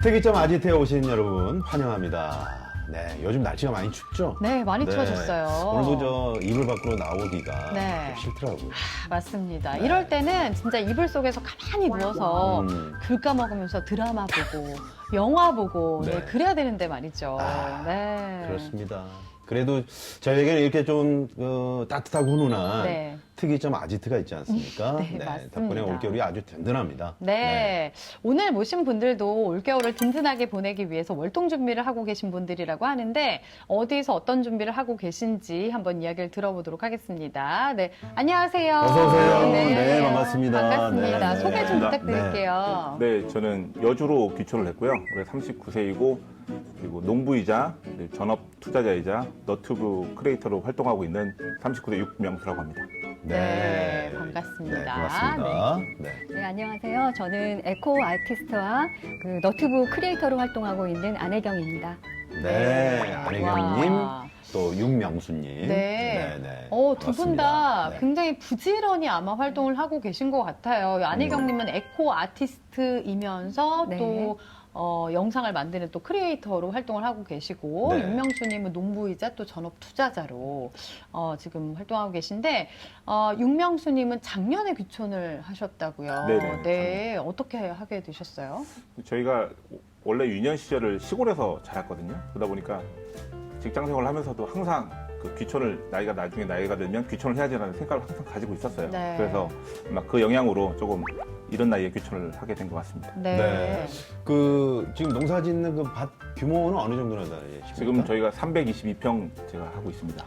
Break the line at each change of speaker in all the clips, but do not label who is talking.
특이점 아지트에 오신 여러분 환영합니다. 네, 요즘 날씨가 많이 춥죠?
네, 많이 추워졌어요.
오늘도 저 이불 밖으로 나오기가
네.
좀 싫더라고요.
맞습니다.
네.
이럴 때는 진짜 이불 속에서 가만히 누워서
음.
글 까먹으면서 드라마 보고 영화 보고
네.
네, 그래야 되는데 말이죠.
아,
네.
그렇습니다. 그래도 저희에게는 이렇게 좀 따뜻하고 훈훈한
네.
특이점 아지트가 있지 않습니까?
네, 맞습니다.
덕분에 올겨울이 아주 든든합니다.
네. 오늘 모신 분들도 올겨울을 든든하게 보내기 위해서 월동 준비를 하고 계신 분들이라고 하는데 어디서 어떤 준비를 하고 계신지 한번 이야기를 들어보도록 하겠습니다. 네. 안녕하세요.
어서 오세요. 네, 반갑습니다.
반갑습니다.
네,
소개 좀
네.
부탁드릴게요.
네, 저는 여주로 귀촌을 했고요. 올해 39세이고 그리고 농부이자 전업 투자자이자 너튜브 크리에이터로 활동하고 있는 39세 육명수라고 합니다.
네, 반갑습니다.
네, 반갑습니다. 네.
네, 안녕하세요. 저는 에코 아티스트와 그 너튜브 크리에이터로 활동하고 있는 안혜경입니다.
네, 안혜경님,
와.
또 윤명수님.
네.
네.
두 분 다
네.
굉장히 부지런히 아마 활동을 하고 계신 것 같아요. 안혜경님은 에코 아티스트이면서
네.
또 영상을 만드는 또 크리에이터로 활동을 하고 계시고
네.
윤명수님은 농부이자 또 전업 투자자로 지금 활동하고 계신데 윤명수님은 작년에 귀촌을 하셨다고요.
네네,
네, 어떻게 하게 되셨어요?
저희가 원래 유년 시절을 시골에서 자랐거든요. 그러다 보니까 직장 생활을 하면서도 항상 그 귀촌을 나중에 나이가 들면 귀촌을 해야지라는 생각을 항상 가지고 있었어요.
네.
그래서 막 그 영향으로 조금 이런 나이에 귀촌을 하게 된 것 같습니다.
네. 지금 농사 짓는 그 밭 규모는 어느 정도나 되십니까?
지금 저희가 322평 제가 하고 있습니다.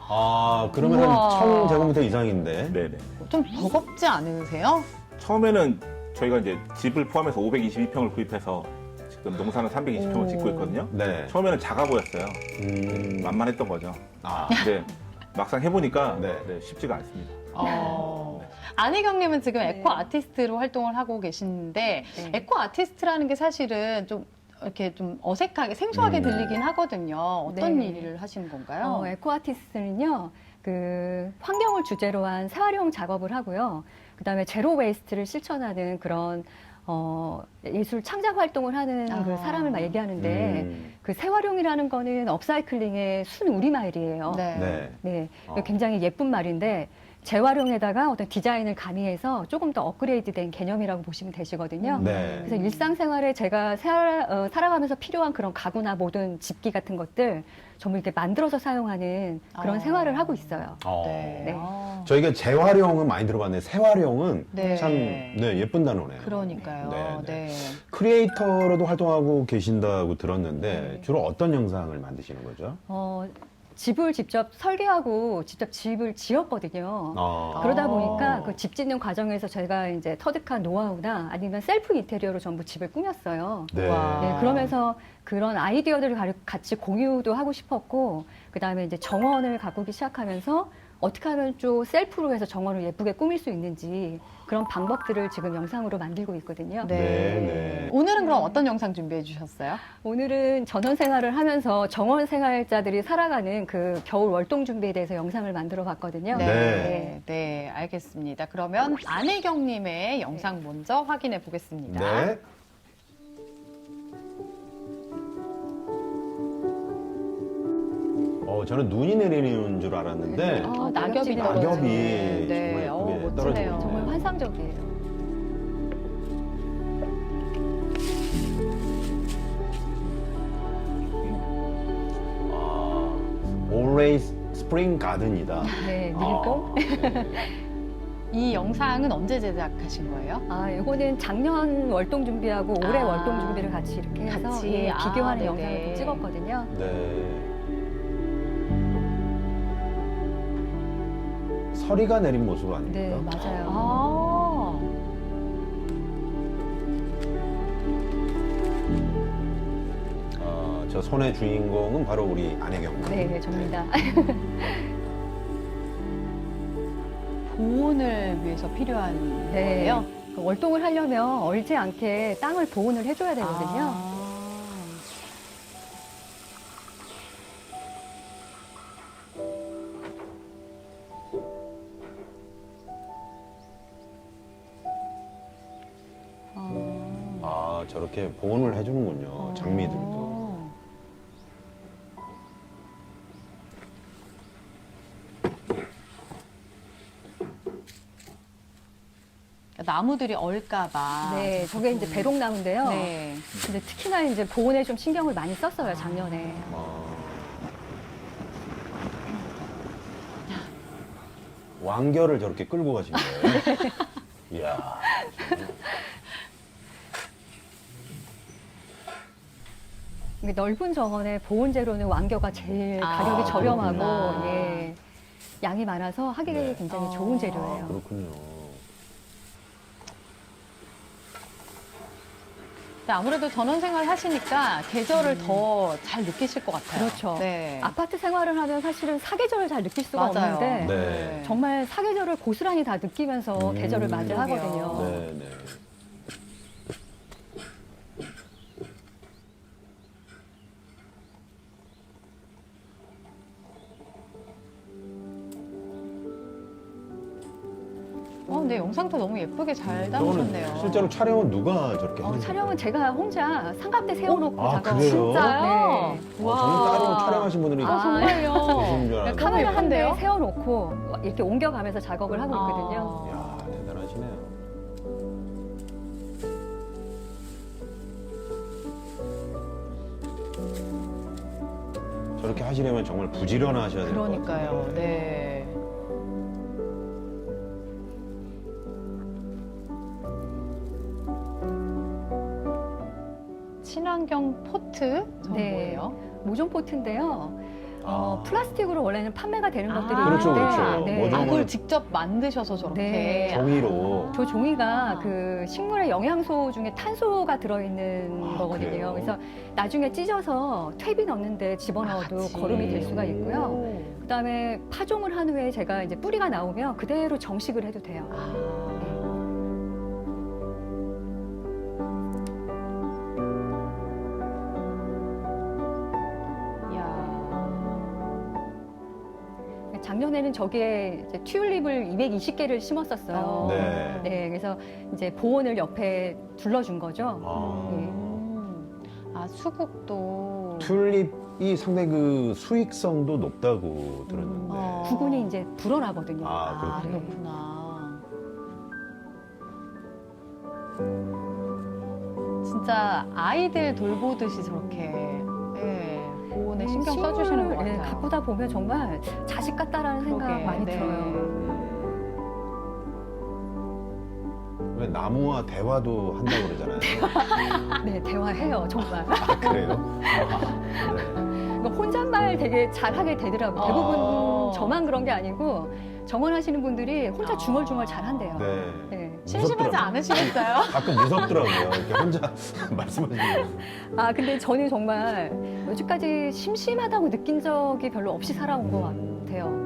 그러면
우와.
한 1000제곱미터 이상인데.
네네.
좀 버겁지 않으세요?
처음에는 저희가 이제 집을 포함해서 522평을 구입해서 지금 농사는 320평을 짓고 있거든요.
네.
처음에는 작아 보였어요. 만만했던 거죠. 근데 막상 해보니까
네.
쉽지가 않습니다.
안혜경님은 지금
네.
에코 아티스트로 활동을 하고 계시는데
네.
에코 아티스트라는 게 사실은 좀 이렇게 좀 어색하게 생소하게 들리긴 하거든요. 어떤
네.
일을 하시는 건가요?
에코 아티스트는요, 그 환경을 주제로 한 재활용 작업을 하고요. 그 다음에 제로 웨이스트를 실천하는 그런 예술 창작 활동을 하는 그 사람을 막 얘기하는데 그 재활용이라는 거는 업사이클링의 순 우리말이에요.
네.
네.
네,
어.
굉장히 예쁜 말인데 재활용에다가 어떤 디자인을 가미해서 조금 더 업그레이드된 개념이라고 보시면 되시거든요.
네.
그래서 일상생활에 제가 살아가면서 필요한 그런 가구나 모든 집기 같은 것들 전부 이렇게 만들어서 사용하는 그런 생활을 하고 있어요.
네.
네.
저희가 재활용은 많이 들어봤는데 재활용은
네.
참 예쁜 단어네요.
그러니까요.
네, 네.
네.
크리에이터로도 활동하고 계신다고 들었는데
네.
주로 어떤 영상을 만드시는 거죠?
집을 직접 설계하고 직접 집을 지었거든요. 그러다 보니까 그 집 짓는 과정에서 저희가 이제 터득한 노하우나 아니면 셀프 인테리어로 전부 집을 꾸몄어요.
네.
와.
네, 그러면서 그런 아이디어들을 같이 공유도 하고 싶었고, 그 다음에 이제 정원을 가꾸기 시작하면서 어떻게 하면 좀 셀프로 해서 정원을 예쁘게 꾸밀 수 있는지 그런 방법들을 지금 영상으로 만들고 있거든요.
네.
네.
오늘은 그럼 어떤 영상 준비해 주셨어요?
오늘은 전원 생활을 하면서 정원 생활자들이 살아가는 그 겨울 월동 준비에 대해서 영상을 만들어 봤거든요.
네.
네, 알겠습니다. 그러면 안혜경님의 영상 먼저 확인해 보겠습니다.
네. 저는 눈이 내리는 줄 알았는데
낙엽이
낙엽이
떨어지는.
낙엽이
네,
정말 예쁘게
멋지네요.
떨어지네요.
정말 환상적이에요.
Always Spring Garden이다.
네, 밀고.
이 영상은 언제 제작하신 거예요?
이거는 작년 월동 준비하고 올해
아.
월동 준비를 같이 이렇게 해서
같이.
예, 비교하는
네네.
영상을 좀 찍었거든요.
네. 서리가 내린 모습 아닙니까?
네, 맞아요.
저 손의 주인공은 바로 우리 안혜경.
네, 접니다.
보온을 위해서 필요한
네.
거예요?
그 월동을 하려면 얼지 않게 땅을 보온을 해줘야 되거든요.
저렇게 보온을 해주는군요. 장미들도.
나무들이 얼까봐.
네, 저게 이제 배롱나무인데요.
네.
근데 특히나 이제 보온에 좀 신경을 많이 썼어요, 작년에.
왕겨를 저렇게 끌고 가신 거예요? 이야.
이게 넓은 정원에 보온 재료는 왕겨가 제일 가격이 저렴하고,
그렇구나.
예, 양이 많아서 하기
네.
굉장히 좋은
아,
재료예요.
그렇군요.
근데 아무래도 전원생활 하시니까 계절을 더 잘 느끼실 것 같아요.
그렇죠.
네.
아파트 생활을 하면 사실은 사계절을 잘 느낄 수가
맞아요.
없는데,
네.
정말 사계절을 고스란히 다 느끼면서 계절을 맞이하거든요.
그러게요.
네, 네.
근데 영상도 너무 예쁘게 잘 담으셨네요.
저거는 실제로 촬영은 누가 저렇게 하는
촬영은 제가 혼자 상가대 세워놓고
아,
작업.
그래요?
진짜요?
네.
저는 따로 촬영하신 분들이
아, 정말요?
계시는 줄 알았는데.
카메라 한 대
예쁜데요?
세워놓고 이렇게 옮겨가면서 작업을 하고 있거든요.
이야, 대단하시네요. 저렇게 하시려면 정말 부지런하셔야 될 것 같아요.
그러니까요. 네. 친환경 포트? 저건
네.
뭐예요?
모종 포트인데요.
아.
플라스틱으로 원래는 판매가 되는 것들이
그렇죠,
있는데,
그렇죠.
네.
모종을
그걸 직접 만드셔서 저렇게.
네.
종이로.
저 종이가 그 식물의 영양소 중에 탄소가 들어있는
아,
거거든요.
그래요?
그래서 나중에 찢어서 퇴비 넣는데 집어넣어도
같이.
거름이 될 수가 있고요. 그다음에 파종을 한 후에 제가 이제 뿌리가 나오면 그대로 정식을 해도 돼요. 작년에는 저기에 이제 튤립을 220개를 심었었어요.
네.
네, 그래서 이제 보온을 옆에 둘러준 거죠.
수국도.
튤립이 상당히 그 수익성도 높다고 들었는데.
구근이 이제 불어나거든요.
아, 그렇군요.
그렇구나. 진짜 아이들 돌보듯이 저렇게 보온에 신경 써주시는 것 같아요.
가꾸다 보면 정말 자식 같다라는 생각
그러게,
많이
네.
들어요.
왜 나무와 대화도 한다고 그러잖아요.
네, 대화해요, 정말.
아, 그래요? 네.
그러니까 혼잣말 되게 잘하게 되더라고요. 대부분 저만 그런 게 아니고 정원하시는 분들이 혼자 중얼중얼 잘한대요.
네.
네.
심심하지
무섭더라고요.
않으시겠어요?
가끔 무섭더라고요. 이렇게 혼자 말씀하시는
아, 근데 저는 정말 여지까지 심심하다고 느낀 적이 별로 없이 살아온 것 같아요.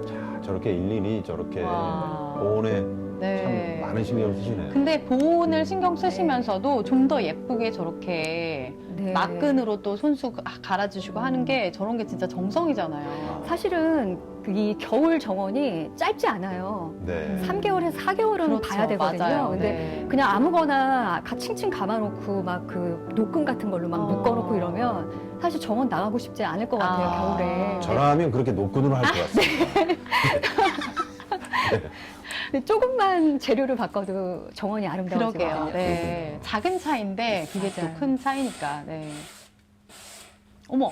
자, 저렇게 일일이 저렇게
와.
보온에
네.
참 많은 신경을 쓰시네요.
근데 보온을 신경 쓰시면서도 좀 더 예쁘게 저렇게
네.
막근으로 또 손수 갈아주시고 하는 게 저런 게 진짜 정성이잖아요.
사실은 이 겨울 정원이 짧지 않아요.
네.
3개월에서 4개월은
그렇죠.
봐야 되거든요.
맞아요.
근데
네.
그냥 아무거나 칭칭 감아놓고 막 그 녹금 같은 걸로 막 묶어놓고 이러면 사실 정원 나가고 싶지 않을 것 같아요, 겨울에.
저라면 그렇게 노끈으로 할 것 같습니다.
근데 조금만 재료를 바꿔도 정원이 아름다워지거든요.
그러게요. 네. 작은 차이인데 그게 또
맞아요.
큰 차이니까. 네. 어머,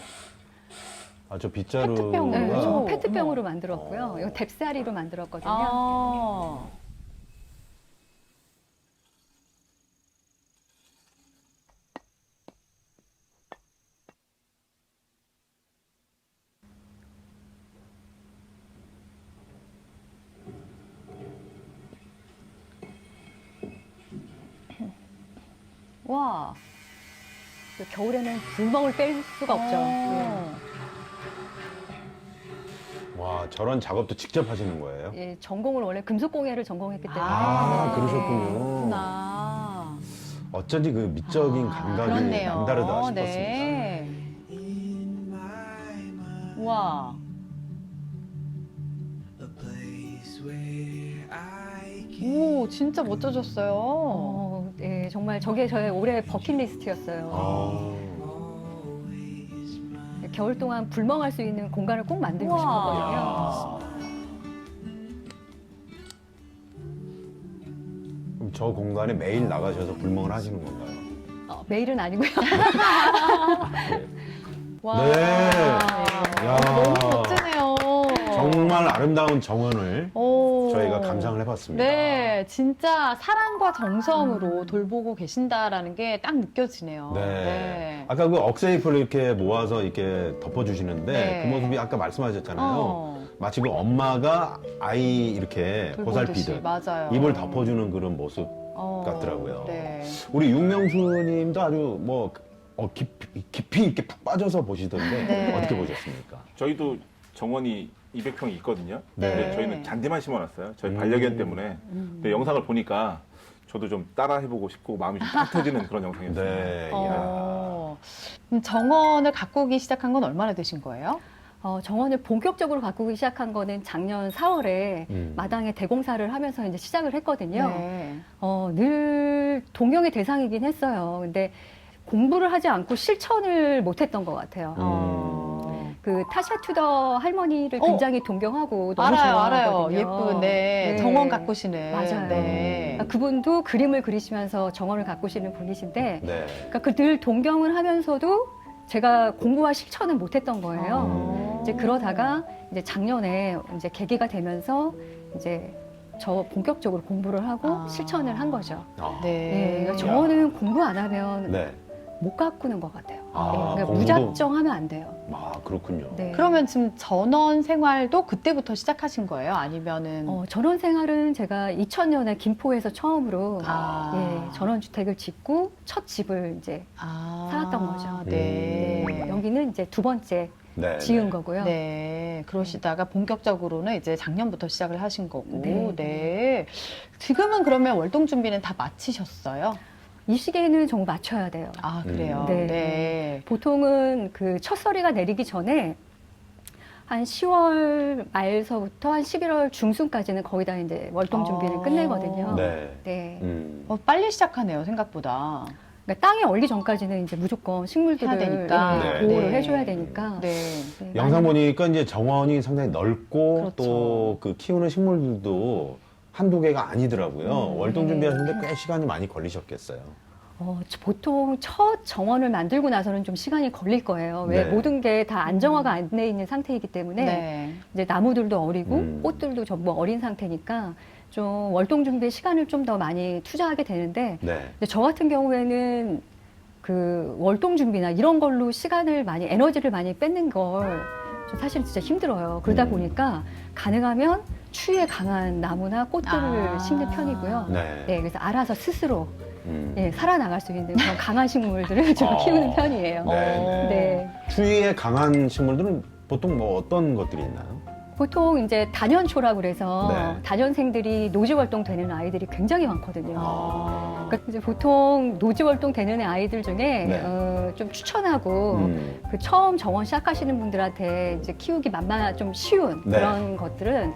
아, 저 빗자루가
페트병으로.
네, 저
오,
페트병으로
어머.
만들었고요. 이거 뎁사리로 만들었거든요.
아. 와.
겨울에는 불멍을 뺄 수가 없죠.
와, 저런 작업도 직접 하시는 거예요?
예, 전공을 원래 금속공예를 전공했기 때문에
아,
네.
그러셨군요.
그렇구나.
어쩐지 그 미적인 감각이
그렇네요.
남다르다 싶었습니다.
네. 와. 오, 진짜 멋져졌어요.
네, 정말 저게 저의 올해 버킷리스트였어요. 겨울 동안 불멍할 수 있는 공간을 꼭 만들고
우와.
싶었거든요.
야. 그럼 저 공간에 매일 나가셔서 불멍을 하시는 건가요?
매일은 아니고요.
와.
네. 야.
너무 멋지네요.
정말 아름다운 정원을
오.
저희가 감상을 해봤습니다.
네, 진짜 사랑과 정성으로 돌보고 계신다라는 게 딱 느껴지네요.
네. 아까 그 억새잎을 이렇게 모아서 이렇게 덮어주시는데
네.
그 모습이 아까 말씀하셨잖아요.
어,
마치 그 엄마가 아이 이렇게
돌보듯이.
보살피듯
맞아요.
입을 덮어주는 그런 모습 같더라고요.
네.
우리 윤명수님도 아주 뭐 깊이 이렇게 푹 빠져서 보시던데
네.
어떻게 보셨습니까?
저희도 정원이 200평이 있거든요.
네.
근데 저희는 잔디만 심어놨어요. 저희 반려견 때문에. 근데 영상을 보니까 저도 좀 따라 해보고 싶고 마음이 좀 따뜻해지는 그런 영상이었어요.
네. 이야.
그럼 정원을 가꾸기 시작한 건 얼마나 되신 거예요?
정원을 본격적으로 가꾸기 시작한 거는 작년 4월에 마당에 대공사를 하면서 이제 시작을 했거든요.
네.
늘 동경의 대상이긴 했어요. 근데 공부를 하지 않고 실천을 못했던 것 같아요. 그 타샤 투더 할머니를 굉장히 동경하고 너무
알아요, 알아요.
좋아하거든요.
예쁜, 네.
네.
정원 가꾸시는.
맞아요.
네.
그분도 그림을 그리시면서 정원을 가꾸시는 분이신데,
네.
그러니까 그 늘 동경을 하면서도 제가 공부와 실천을 못했던 거예요. 이제 그러다가 이제 작년에 이제 계기가 되면서 이제 저 본격적으로 공부를 하고 실천을 한 거죠.
아.
네.
네, 그러니까 저는 공부 안 하면
네.
못 가꾸는 것 같아요.
아,
네, 그러니까
공부도?
무작정하면 안 돼요.
아, 그렇군요.
네.
그러면 지금 전원 생활도 그때부터 시작하신 거예요? 아니면은?
전원 생활은 제가 2000년에 김포에서 처음으로 전원주택을 짓고 첫 집을 이제 살았던 거죠.
네.
여기는 이제 두 번째
네,
지은
네.
거고요.
네, 그러시다가 본격적으로는 이제 작년부터 시작을 하신 거고,
네.
네. 지금은 그러면 월동 준비는 다 마치셨어요?
이 시기에는 정말 맞춰야 돼요.
아, 그래요?
네.
네.
보통은 그 첫서리가 내리기 전에 한 10월 말서부터 한 11월 중순까지는 거의 다 이제 월동 준비를 끝내거든요.
네.
네.
빨리 시작하네요, 생각보다.
그러니까 땅이 얼기 전까지는 이제 무조건 식물들을
해야 되니까.
네.
보호를
네.
해줘야 되니까.
네.
네,
영상
많이-
보니까 이제 정원이 상당히 넓고
그렇죠.
또 그 키우는 식물들도 한두 개가 아니더라고요. 월동 준비하시는데 꽤 시간이 많이 걸리셨겠어요.
보통 첫 정원을 만들고 나서는 좀 시간이 걸릴 거예요. 왜
네.
모든 게 다 안정화가 안 돼 있는 상태이기 때문에
네.
이제 나무들도 어리고
음.
꽃들도 전부 어린 상태니까 좀 월동 준비에 시간을 좀 더 많이 투자하게 되는데
네.
근데 저 같은 경우에는 그 월동 준비나 이런 걸로 시간을 많이 에너지를 많이 뺏는 걸 좀 사실 진짜 힘들어요. 그러다 보니까 가능하면 추위에 강한 나무나 꽃들을 심는 편이고요.
네.
네, 그래서 알아서 스스로
음.
살아나갈 수 있는 그런 강한 식물들을 좀
어.
키우는 편이에요.
네, 네.
네.
추위에 강한 식물들은 보통 뭐 어떤 것들이 있나요?
보통 이제 단연초라고 그래서
네.
단연생들이 노지 활동 되는 아이들이 굉장히 많거든요.
아.
그러니까 이제 보통 노지 활동 되는 아이들 중에
네.
좀 추천하고 그 처음 정원 시작하시는 분들한테 이제 키우기 좀 쉬운
네.
그런 것들은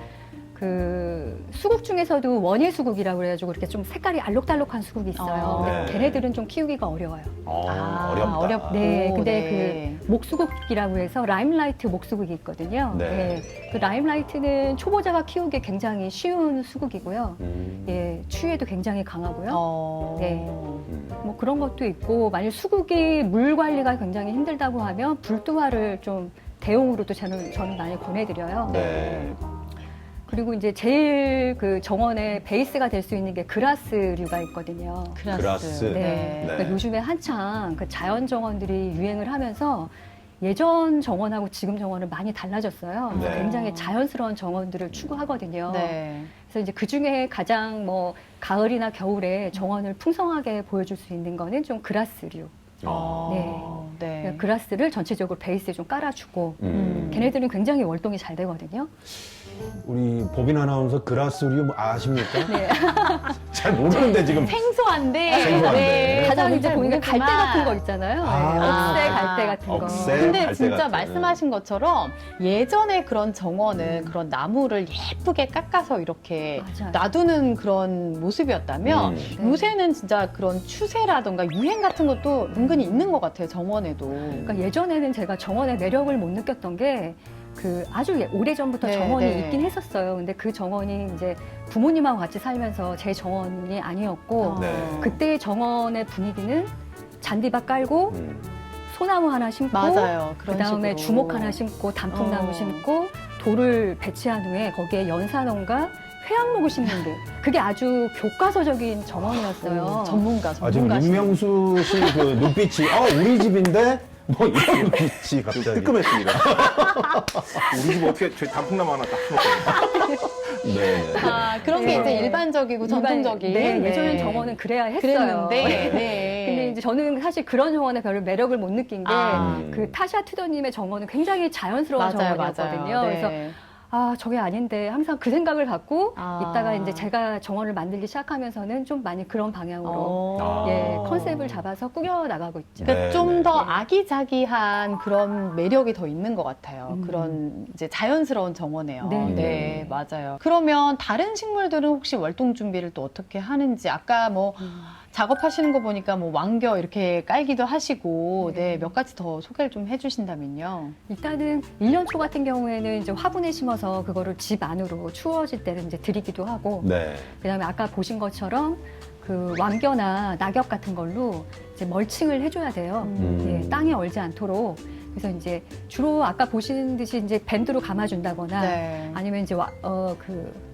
그 수국 중에서도 원예 수국이라고 그래가지고 이렇게 좀 색깔이 알록달록한 수국이 있어요.
네.
걔네들은 좀 키우기가 어려워요.
어렵다.
어렵고.
네, 근데
네.
그 목수국이라고 해서 라임라이트 목수국이 있거든요.
네.
그 라임라이트는 초보자가 키우기 굉장히 쉬운 수국이고요. 예, 추위에도 굉장히 강하고요. 네. 뭐 그런 것도 있고 만약 수국이 물 관리가 굉장히 힘들다고 하면 불두화를 좀 대용으로도 저는 많이 보내드려요.
네.
그리고 이제 제일 그 정원의 베이스가 될 수 있는 게 그라스류가 있거든요.
그라스.
네.
네.
그러니까 요즘에 한창 그 자연 정원들이 유행을 하면서 예전 정원하고 지금 정원은 많이 달라졌어요. 그래서
네.
굉장히 자연스러운 정원들을 추구하거든요.
네.
그래서 이제 그 중에 가장 뭐 가을이나 겨울에 정원을 풍성하게 보여줄 수 있는 거는 좀 그라스류.
네.
그러니까 그라스를 전체적으로 베이스에 좀 깔아주고 걔네들은 굉장히 월동이 잘 되거든요.
우리 보빈 아나운서 그라스류 아십니까?
네.
잘 모르는데 지금.
생소한데.
생소한데.
가장 이제
잘
보니까 갈대
모르지만
같은 거 있잖아요.
아,
억새 갈대 같은 거.
억새.
근데
갈대
진짜
같은.
말씀하신 것처럼 예전에 그런 정원은 그런 나무를 예쁘게 깎아서 이렇게
맞아요.
놔두는 그런 모습이었다면
네.
요새는 진짜 그런 추세라던가 유행 같은 것도 은근히 있는 것 같아요, 정원에도.
그러니까 예전에는 제가 정원의 매력을 못 느꼈던 게 그 아주 오래전부터
네,
정원이
네.
있긴 했었어요. 근데 그 정원이 이제 부모님하고 같이 살면서 제 정원이 아니었고
네.
그때의 정원의 분위기는 잔디밭 깔고 소나무 하나 심고
맞아요. 그런
그다음에
식으로.
주목 하나 심고 단풍나무
어.
심고 돌을 배치한 후에 거기에 연산원과 회양목을 심는 게 그게 아주 교과서적인 정원이었어요.
전문가,
아, 지금
전문가.
윤명수 씨 그 눈빛이, 우리 집인데? 뭐 이런 눈빛이 갑자기.
뜨끔했습니다. 우리 집 어떻게 저 단풍나무 하나 딱 심었거든요.
네.
아, 그런 게
네.
이제 일반적이고 전통적인.
네, 예전엔 정원은 그래야 했어요.
그랬는데,
네.
네.
근데 이제 저는 사실 그런 정원에 별로 매력을 못 느낀 게
아.
그 타샤 투더님의 정원은 굉장히 자연스러운
맞아요,
정원이었거든요.
맞아요.
그래서
네.
아 저게 아닌데 항상 그 생각을 갖고
아.
있다가 이제 제가 정원을 만들기 시작하면서는 좀 많이 그런 방향으로
어.
예 컨셉을 잡아서 꾸겨 나가고 있죠.
네.
그러니까 좀 더 아기자기한 그런 매력이 더 있는 것 같아요. 그런 이제 자연스러운 정원이에요.
네.
네, 맞아요. 그러면 다른 식물들은 혹시 월동 준비를 또 어떻게 하는지 아까 뭐 작업하시는 거 보니까 뭐 왕겨 이렇게 깔기도 하시고 네, 몇 가지 더 소개를 좀 해주신다면요.
일단은 1년 초 같은 경우에는 이제 화분에 심어서 그거를 집 안으로 추워질 때는 이제 드리기도 하고
네.
그다음에 아까 보신 것처럼 그 왕겨나 낙엽 같은 걸로 이제 멀칭을 해줘야 돼요. 예, 땅에 얼지 않도록. 그래서 이제 주로 아까 보신 듯이 이제 밴드로 감아준다거나
네.
아니면 이제 그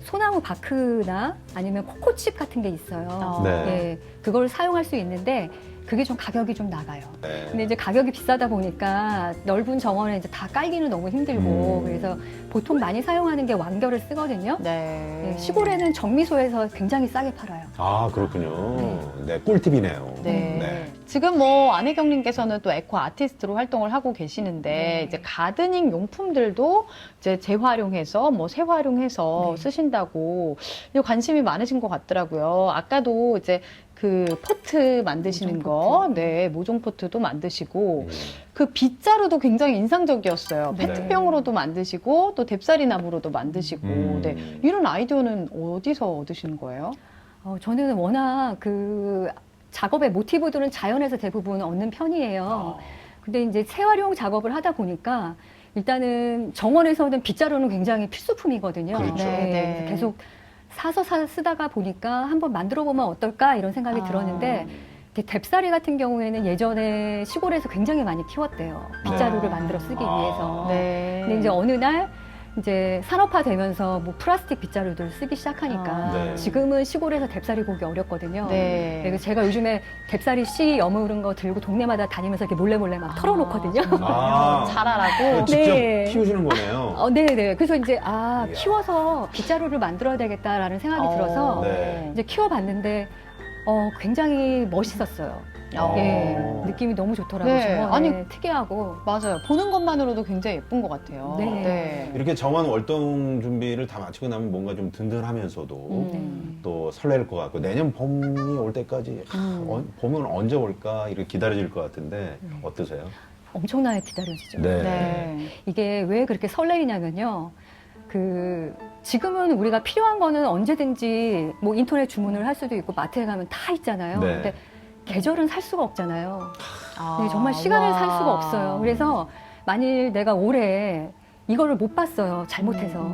소나무 바크나 아니면 코코칩 같은 게 있어요.
네.
예, 그걸 사용할 수 있는데 그게 좀 가격이 좀 나가요.
네.
근데 이제 가격이 비싸다 보니까 넓은 정원에 이제 다 깔기는 너무 힘들고 그래서 보통 많이 사용하는 게 왕겨를 쓰거든요.
네.
예, 시골에는 정미소에서 굉장히 싸게 팔아요.
아, 그렇군요. 네, 꿀팁이네요.
네. 지금 뭐 안혜경님께서는 또 에코 아티스트로 활동을 하고 계시는데
네.
이제 가드닝 용품들도 이제 재활용해서 뭐 재활용해서
네.
쓰신다고 관심이 많으신 것 같더라고요. 아까도 이제 그 포트 만드시는
모종
거,
포트.
네, 모종 포트도 만드시고 그 빗자루도 굉장히 인상적이었어요.
네.
페트병으로도 만드시고 또 뎁사리 나무로도 만드시고, 네, 이런 아이디어는 어디서 얻으시는 거예요?
저는 워낙 그 작업의 모티브들은 자연에서 대부분 얻는 편이에요. 근데 이제 재활용 작업을 하다 보니까 일단은 정원에서는 빗자루는 굉장히 필수품이거든요.
그렇죠.
네.
그래서 계속 사서 쓰다가 보니까 한번 만들어 보면 어떨까 이런 생각이
아.
들었는데 이렇게 뎁사리 같은 경우에는 예전에 시골에서 굉장히 많이 키웠대요. 빗자루를
네.
만들어 쓰기
아.
위해서.
네.
근데 이제 어느 날 이제 산업화 되면서 뭐 플라스틱 빗자루들 쓰기 시작하니까
아.
네.
지금은 시골에서 뎁사리 보기 어렵거든요.
네.
그래서 제가 요즘에 뎁사리 씨 여무른 거 들고 동네마다 다니면서 이렇게 몰래 막 털어놓거든요.
아.
잘하라고.
직접
네.
키우시는 거네요.
네네. 그래서 이제
이야.
키워서 빗자루를 만들어야 되겠다라는 생각이 들어서
네.
이제 키워봤는데 굉장히 멋있었어요.
어.
예, 느낌이 너무 좋더라고요.
네.
정원에
아니,
특이하고.
맞아요. 보는 것만으로도 굉장히 예쁜 것 같아요.
네.
이렇게 정원 월동 준비를 다 마치고 나면 뭔가 좀 든든하면서도 또 설렐 것 같고 내년 봄이 올 때까지 봄은 언제 올까 이렇게 기다려질 것 같은데 어떠세요?
엄청나게 기다려지죠.
네.
이게 왜 그렇게 설레이냐면요. 지금은 우리가 필요한 거는 언제든지 뭐 인터넷 주문을 할 수도 있고 마트에 가면 다 있잖아요.
네.
근데 계절은 살 수가 없잖아요.
아,
네, 정말 시간을
와.
살 수가 없어요. 그래서 만일 내가 올해 이거를 못 봤어요. 잘못해서.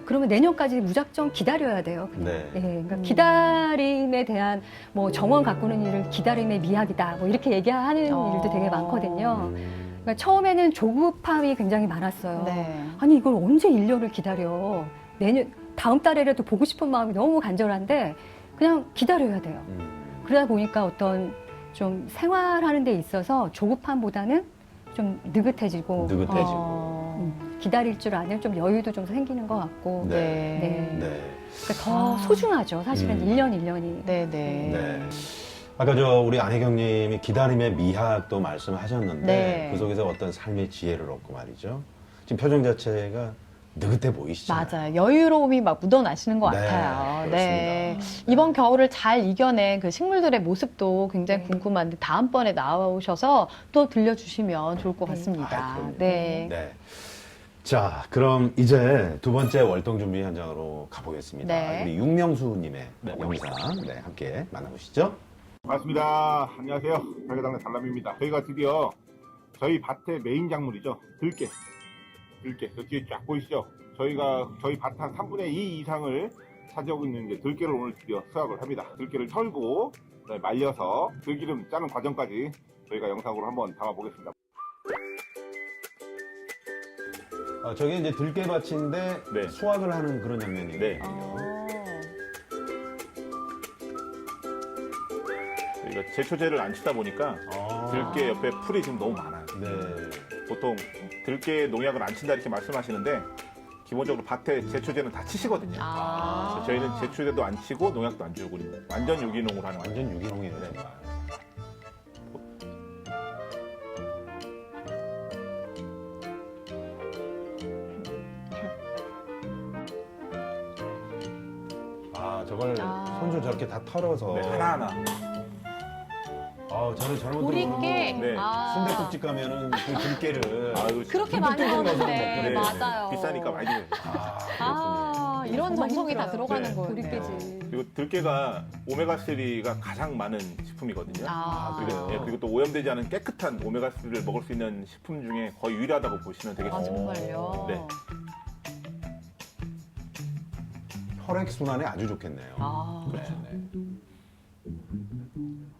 그러면 내년까지 무작정 기다려야 돼요. 그냥.
네.
예, 그러니까 기다림에 대한 뭐 정원 가꾸는 일을 기다림의 미학이다. 뭐 이렇게 얘기하는 일도 되게 많거든요. 그러니까 처음에는 조급함이 굉장히 많았어요.
네.
아니 이걸 언제 1년을 기다려. 다음 달에라도 보고 싶은 마음이 너무 간절한데 그냥 기다려야 돼요. 그러다 보니까 어떤 좀 생활하는 데 있어서 조급함보다는 좀 느긋해지고 기다릴 줄 아는 좀 여유도 좀 생기는 것 같고
네.
네.
네.
그러니까 더 소중하죠. 사실은 1년 1년이.
네네.
네. 아까 우리 안혜경님이 기다림의 미학도 말씀하셨는데
네.
그 속에서 어떤 삶의 지혜를 얻고 말이죠. 지금 표정 자체가 느긋해 보이시잖아요.
맞아요. 여유로움이 막 묻어나시는 것
네,
같아요.
그렇습니다.
이번 겨울을 잘 이겨낸 그 식물들의 모습도 굉장히
네.
궁금한데 다음번에 나오셔서 또 들려주시면 좋을 것
네.
같습니다.
아, 그럼요.
네.
네. 자, 그럼 이제 두 번째 월동 준비 현장으로 가보겠습니다.
네.
우리 육명수님의 영상 함께 만나보시죠.
반갑습니다. 안녕하세요. 별개당의 달람입니다. 저희가 드디어 저희 밭의 메인 작물이죠. 들깨. 그 뒤에 쫙 보이시죠? 저희 밭 한 3분의 2 이상을 차지하고 있는 이제 들깨를 오늘 드디어 수확을 합니다. 들깨를 털고 그다음에 말려서 들기름 짜는 과정까지 저희가 영상으로 한번 담아보겠습니다.
저게 이제 들깨밭인데
네.
수확을 하는 그런 장면이에요.
네. 저희가 제초제를 안 치다 보니까 들깨 옆에 풀이 지금 너무 많아요.
네.
보통 들깨 농약을 안 친다 이렇게 말씀하시는데 기본적으로 밭에 제초제는 다 치시거든요. 그래서 저희는 제초제도 안 치고 농약도 안 주고 완전 유기농으로 하는 거예요.
완전 유기농이에요. 정말. 저걸 손수 저렇게 다 털어서
네, 하나하나.
저는 저런
보리깨.
네.
순대국집 가면은 그 들깨를
아유,
그렇게 많이
듬뿍 넣어서
먹는데.
먹거든요.
맞아요.
비싸니까 많이 줘요.
이런
정말
정성이 다
힘들어요.
들어가는
네.
거예요.
보리깨지.
그리고 들깨가 오메가3가 가장 많은 식품이거든요.
그래요?
그리고 또 오염되지 않은 깨끗한 오메가3를 먹을 수 있는 식품 중에 거의 유일하다고 보시면 되겠습니다.
정말요?
네.
혈액순환에 아주 좋겠네요.
그렇죠.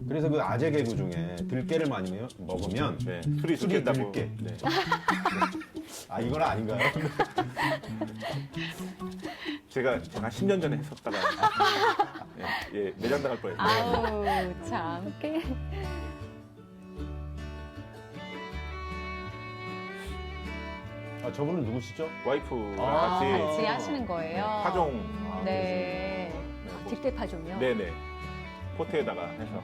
그래서 그 아재 개그 중에 들깨를 많이 먹으면
네, 술이
술이
술 깬다고.
들깨.
네.
이건 아닌가요?
제가 한 10년 전에 했었다가 예, 매장 당할 뻔했어요.
아우, 참.
이렇게
저분은 누구시죠?
와이프랑
같이
같이 하시는 거예요?
파종.
네.
들깨 파종이요.
네네. 포트에다가 해서.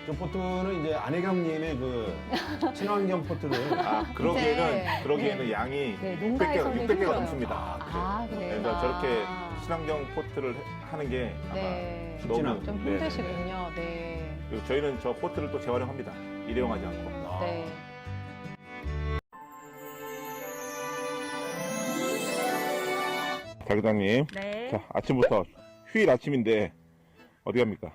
저 포트는 이제 안혜경님의 그 친환경 포트를
그러기에는 양이
네, 농가에서는
600개가
힘들어요.
넘습니다.
그래요?
그래서 저렇게 친환경 포트를 하는 게 아마
네.
쉽진
너무
않죠.
좀
네,
힘드시군요. 네.
그리고 저희는 저 포트를 또 재활용합니다. 일회용하지 않고.
네.
자기장님,
네.
자 아침부터 휴일 아침인데 어디 갑니까?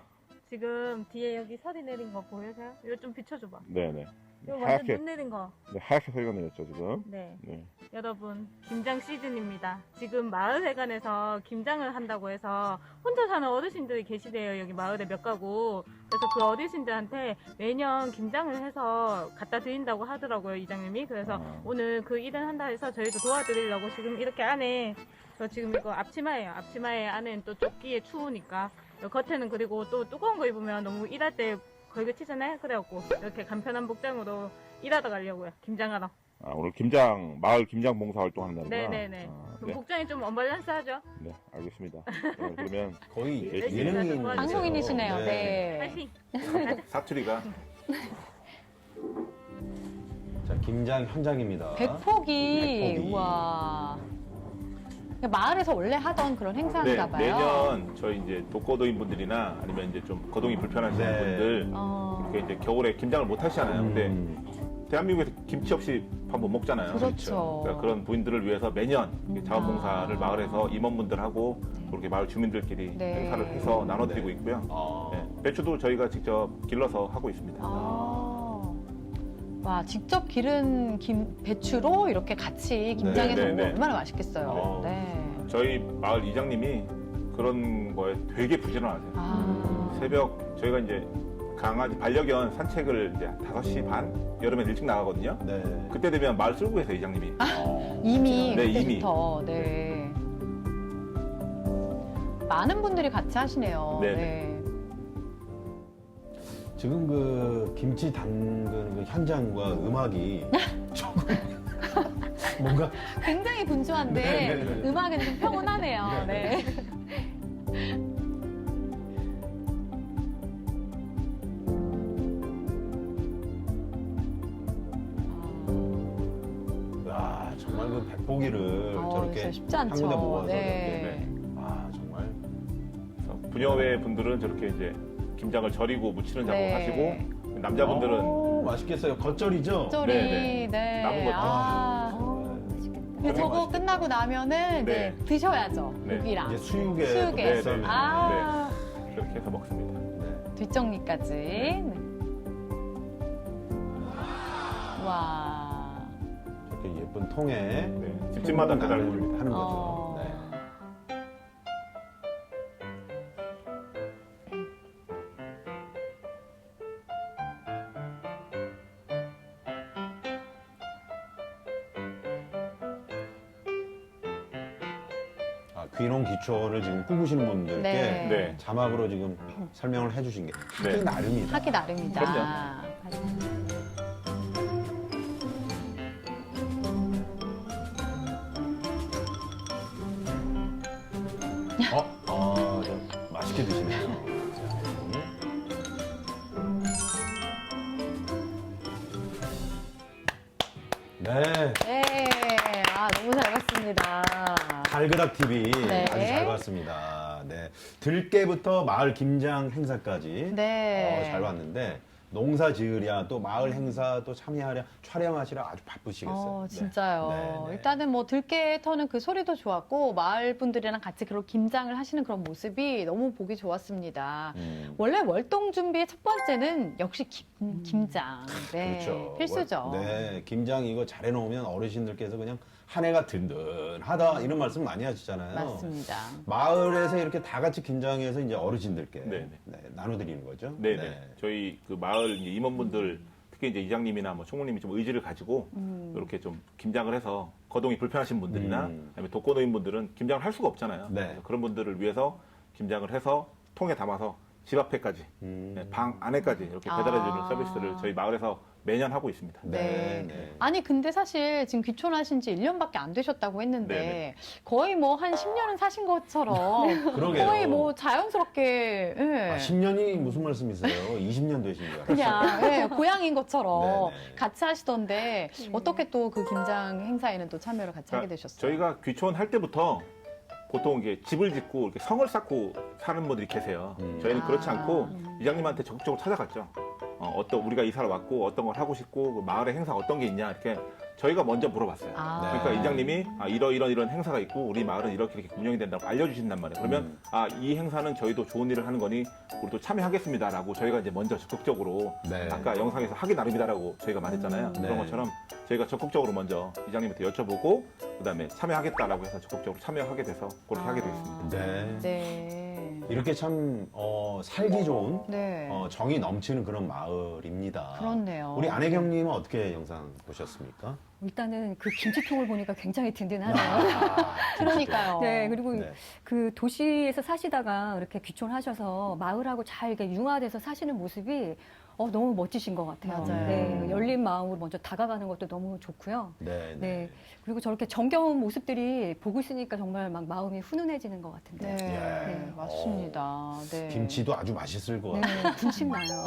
지금 뒤에 여기 서리 내린 거 보여서요? 이거 좀 비춰줘봐.
네네.
이거 완전
하얗게,
눈 내린 거.
네, 하얗게 소리가 내렸죠 지금.
네.
네.
여러분, 김장 시즌입니다. 지금 마을회관에서 김장을 한다고 해서 혼자 사는 어르신들이 계시대요. 여기 마을에 몇 가구. 그래서 그 어르신들한테 매년 김장을 해서 갖다 드린다고 하더라고요, 이장님이. 그래서 오늘 그 일을 한다 해서 저희도 도와드리려고 지금 이렇게 안에 저 지금 이거 앞치마예요. 앞치마에 안에는 또 조끼에 추우니까 겉에는 그리고 또 두꺼운 거 입으면 너무 일할 때 걸그치잖아요. 그래갖고 이렇게 간편한 복장으로 일하러 가려고요. 김장하러.
오늘 마을 김장 봉사 활동하는 날이구나.
네네네.
네.
복장이 좀 언밸런스하죠?
네, 알겠습니다. 네, 그러면
거의
네,
예능인
방송인이시네요. 네.
파이팅!
사투리가
자, 김장 현장입니다.
백포기. 우와. 마을에서 원래 하던 그런 행사인가 봐요.
내년 저희 이제 독거노인 분들이나 아니면 이제 좀 거동이 불편하신
네.
분들 이렇게 이제 겨울에 김장을 못 하시잖아요. 근데 대한민국에서 김치 없이 밥 못 먹잖아요.
그렇죠.
그러니까 그런 분들을 위해서 매년 이렇게 자원봉사를 마을에서 임원분들하고 그렇게 마을 주민들끼리
네.
행사를 해서 나눠드리고 있고요. 네, 배추도 저희가 직접 길러서 하고 있습니다.
와, 직접 기른 배추로 이렇게 같이 김장해서
네, 네,
먹으면
네.
얼마나 맛있겠어요.
어.
네.
저희 마을 이장님이 그런 거에 되게 부지런하세요. 새벽 저희가 이제 강아지 반려견 산책을 이제 5시 반 여름에 일찍 나가거든요.
네.
그때 되면 마을 쓸고 계세요 이장님이.
이미
네,
그때부터 네. 많은 분들이 같이 하시네요.
네,
네.
지금 그 김치 담그는 그 현장과 음악이 조금 뭔가
굉장히 분주한데
네, 네, 네.
음악은 좀 평온하네요. 네.
와, 정말 정말 그 백보기를 저렇게
진짜 쉽지 않죠.
한 군데 모아서
네.
저렇게. 아, 정말.
그래서 부녀회 분들은 저렇게 이제 김장을 절이고 무치는 작업을
네.
하시고 남자분들은
오, 맛있겠어요. 겉절이죠?
겉절이,
네,
네.
남은 거
아. 근데 저거
맛있겠다.
끝나고 나면은
네.
드셔야죠.
네.
고기랑.
이제 수육에
수육에.
네, 네.
썰면.
아.
그렇게 해서 먹습니다.
네.
뒷정리까지. 네. 와.
이렇게 예쁜 통에
네, 집집마다 배달해 줍니다.
하는 거죠.
어.
네. 아, 귀농 귀초를 지금 꾸구시는 분들께
네.
네.
자막으로 지금 설명을 해주신 게 하기
네.
나름이다.
하기 나름이다.
그럼요.
좀 맛있게 드시네요. 네,
네. 아, 너무 잘 봤습니다.
달그닥 TV
네.
아주 잘 봤습니다. 네, 들깨부터 마을 김장 행사까지
네.
잘 봤는데 농사 지으랴 또 마을 행사 또 참여하랴 촬영하시라 아주 바쁘시겠어요. 네.
진짜요.
네, 네.
일단은 뭐 들깨 터는 그 소리도 좋았고 마을 분들이랑 같이 그런 김장을 하시는 그런 모습이 너무 보기 좋았습니다. 원래 월동 준비의 첫 번째는 역시 김장. 네.
그렇죠.
필수죠.
네, 김장 이거 잘 해놓으면 어르신들께서 그냥 한 해가 든든하다 이런 말씀 많이 하시잖아요.
맞습니다.
마을에서 이렇게 다 같이 김장해서 이제 어르신들께
네,
나눠드리는 거죠.
네네. 저희 그 마을 이제 임원분들 특히 이제 이장님이나 뭐 총무님이 좀 의지를 가지고 이렇게 좀 김장을 해서 거동이 불편하신 분들이나 아니면 독거노인분들은 김장을 할 수가 없잖아요.
네.
그래서 그런 분들을 위해서 김장을 해서 통에 담아서 집 앞에까지 방 안에까지 이렇게 배달해주는 서비스를 저희 마을에서 매년 하고 있습니다.
네.
네.
아니 근데 사실 지금 귀촌하신 지 1년밖에 안 되셨다고 했는데
네네.
거의 뭐 한 10년은 사신 것처럼
그러게요.
거의 뭐 자연스럽게 예.
10년이 무슨 말씀이세요? 20년 되신 줄 알았어요.
그냥 예, 고향인 것처럼
네네.
같이 하시던데 어떻게 또 그 김장 행사에는 또 참여를 같이 하게 되셨어요?
저희가 귀촌할 때부터 보통 이게 집을 짓고 이렇게 성을 쌓고 사는 분들이 계세요. 저희는 그렇지 않고 이장님한테 적극적으로 찾아갔죠. 어떤 우리가 이사를 왔고 어떤 걸 하고 싶고 그 마을의 행사가 어떤 게 있냐 이렇게 저희가 먼저 물어봤어요. 그러니까 이장님이 이런 행사가 있고 우리 마을은 이렇게 운영이 된다고 알려주신단 말이에요. 그러면 이 행사는 저희도 좋은 일을 하는 거니 우리도 참여하겠습니다라고 저희가 이제 먼저 적극적으로
네.
아까 영상에서 하기 나름이다라고 저희가 말했잖아요.
네.
그런 것처럼 저희가 적극적으로 먼저 이장님한테 여쭤보고 그다음에 참여하겠다라고 해서 적극적으로 참여하게 돼서 그렇게 하게 됐습니다.
네.
네.
이렇게 참 살기 좋은
네.
정이 넘치는 그런 마을입니다.
그렇네요.
우리 안혜경님은 어떻게 영상 보셨습니까?
일단은 그 김치통을 보니까 굉장히 든든하네요.
아,
그러니까요.
네, 그리고
네.
그 도시에서 사시다가 이렇게 귀촌하셔서 마을하고 잘 이렇게 융화돼서 사시는 모습이 너무 멋지신 것 같아요.
맞아요.
네, 열린 마음으로 먼저 다가가는 것도 너무 좋고요.
네,
네, 그리고 저렇게 정겨운 모습들이 보고 있으니까 정말 막 마음이 훈훈해지는 것 같은데.
네,
네.
맞습니다. 네.
김치도 아주 맛있을 것 같아요.
네, 군침 나요.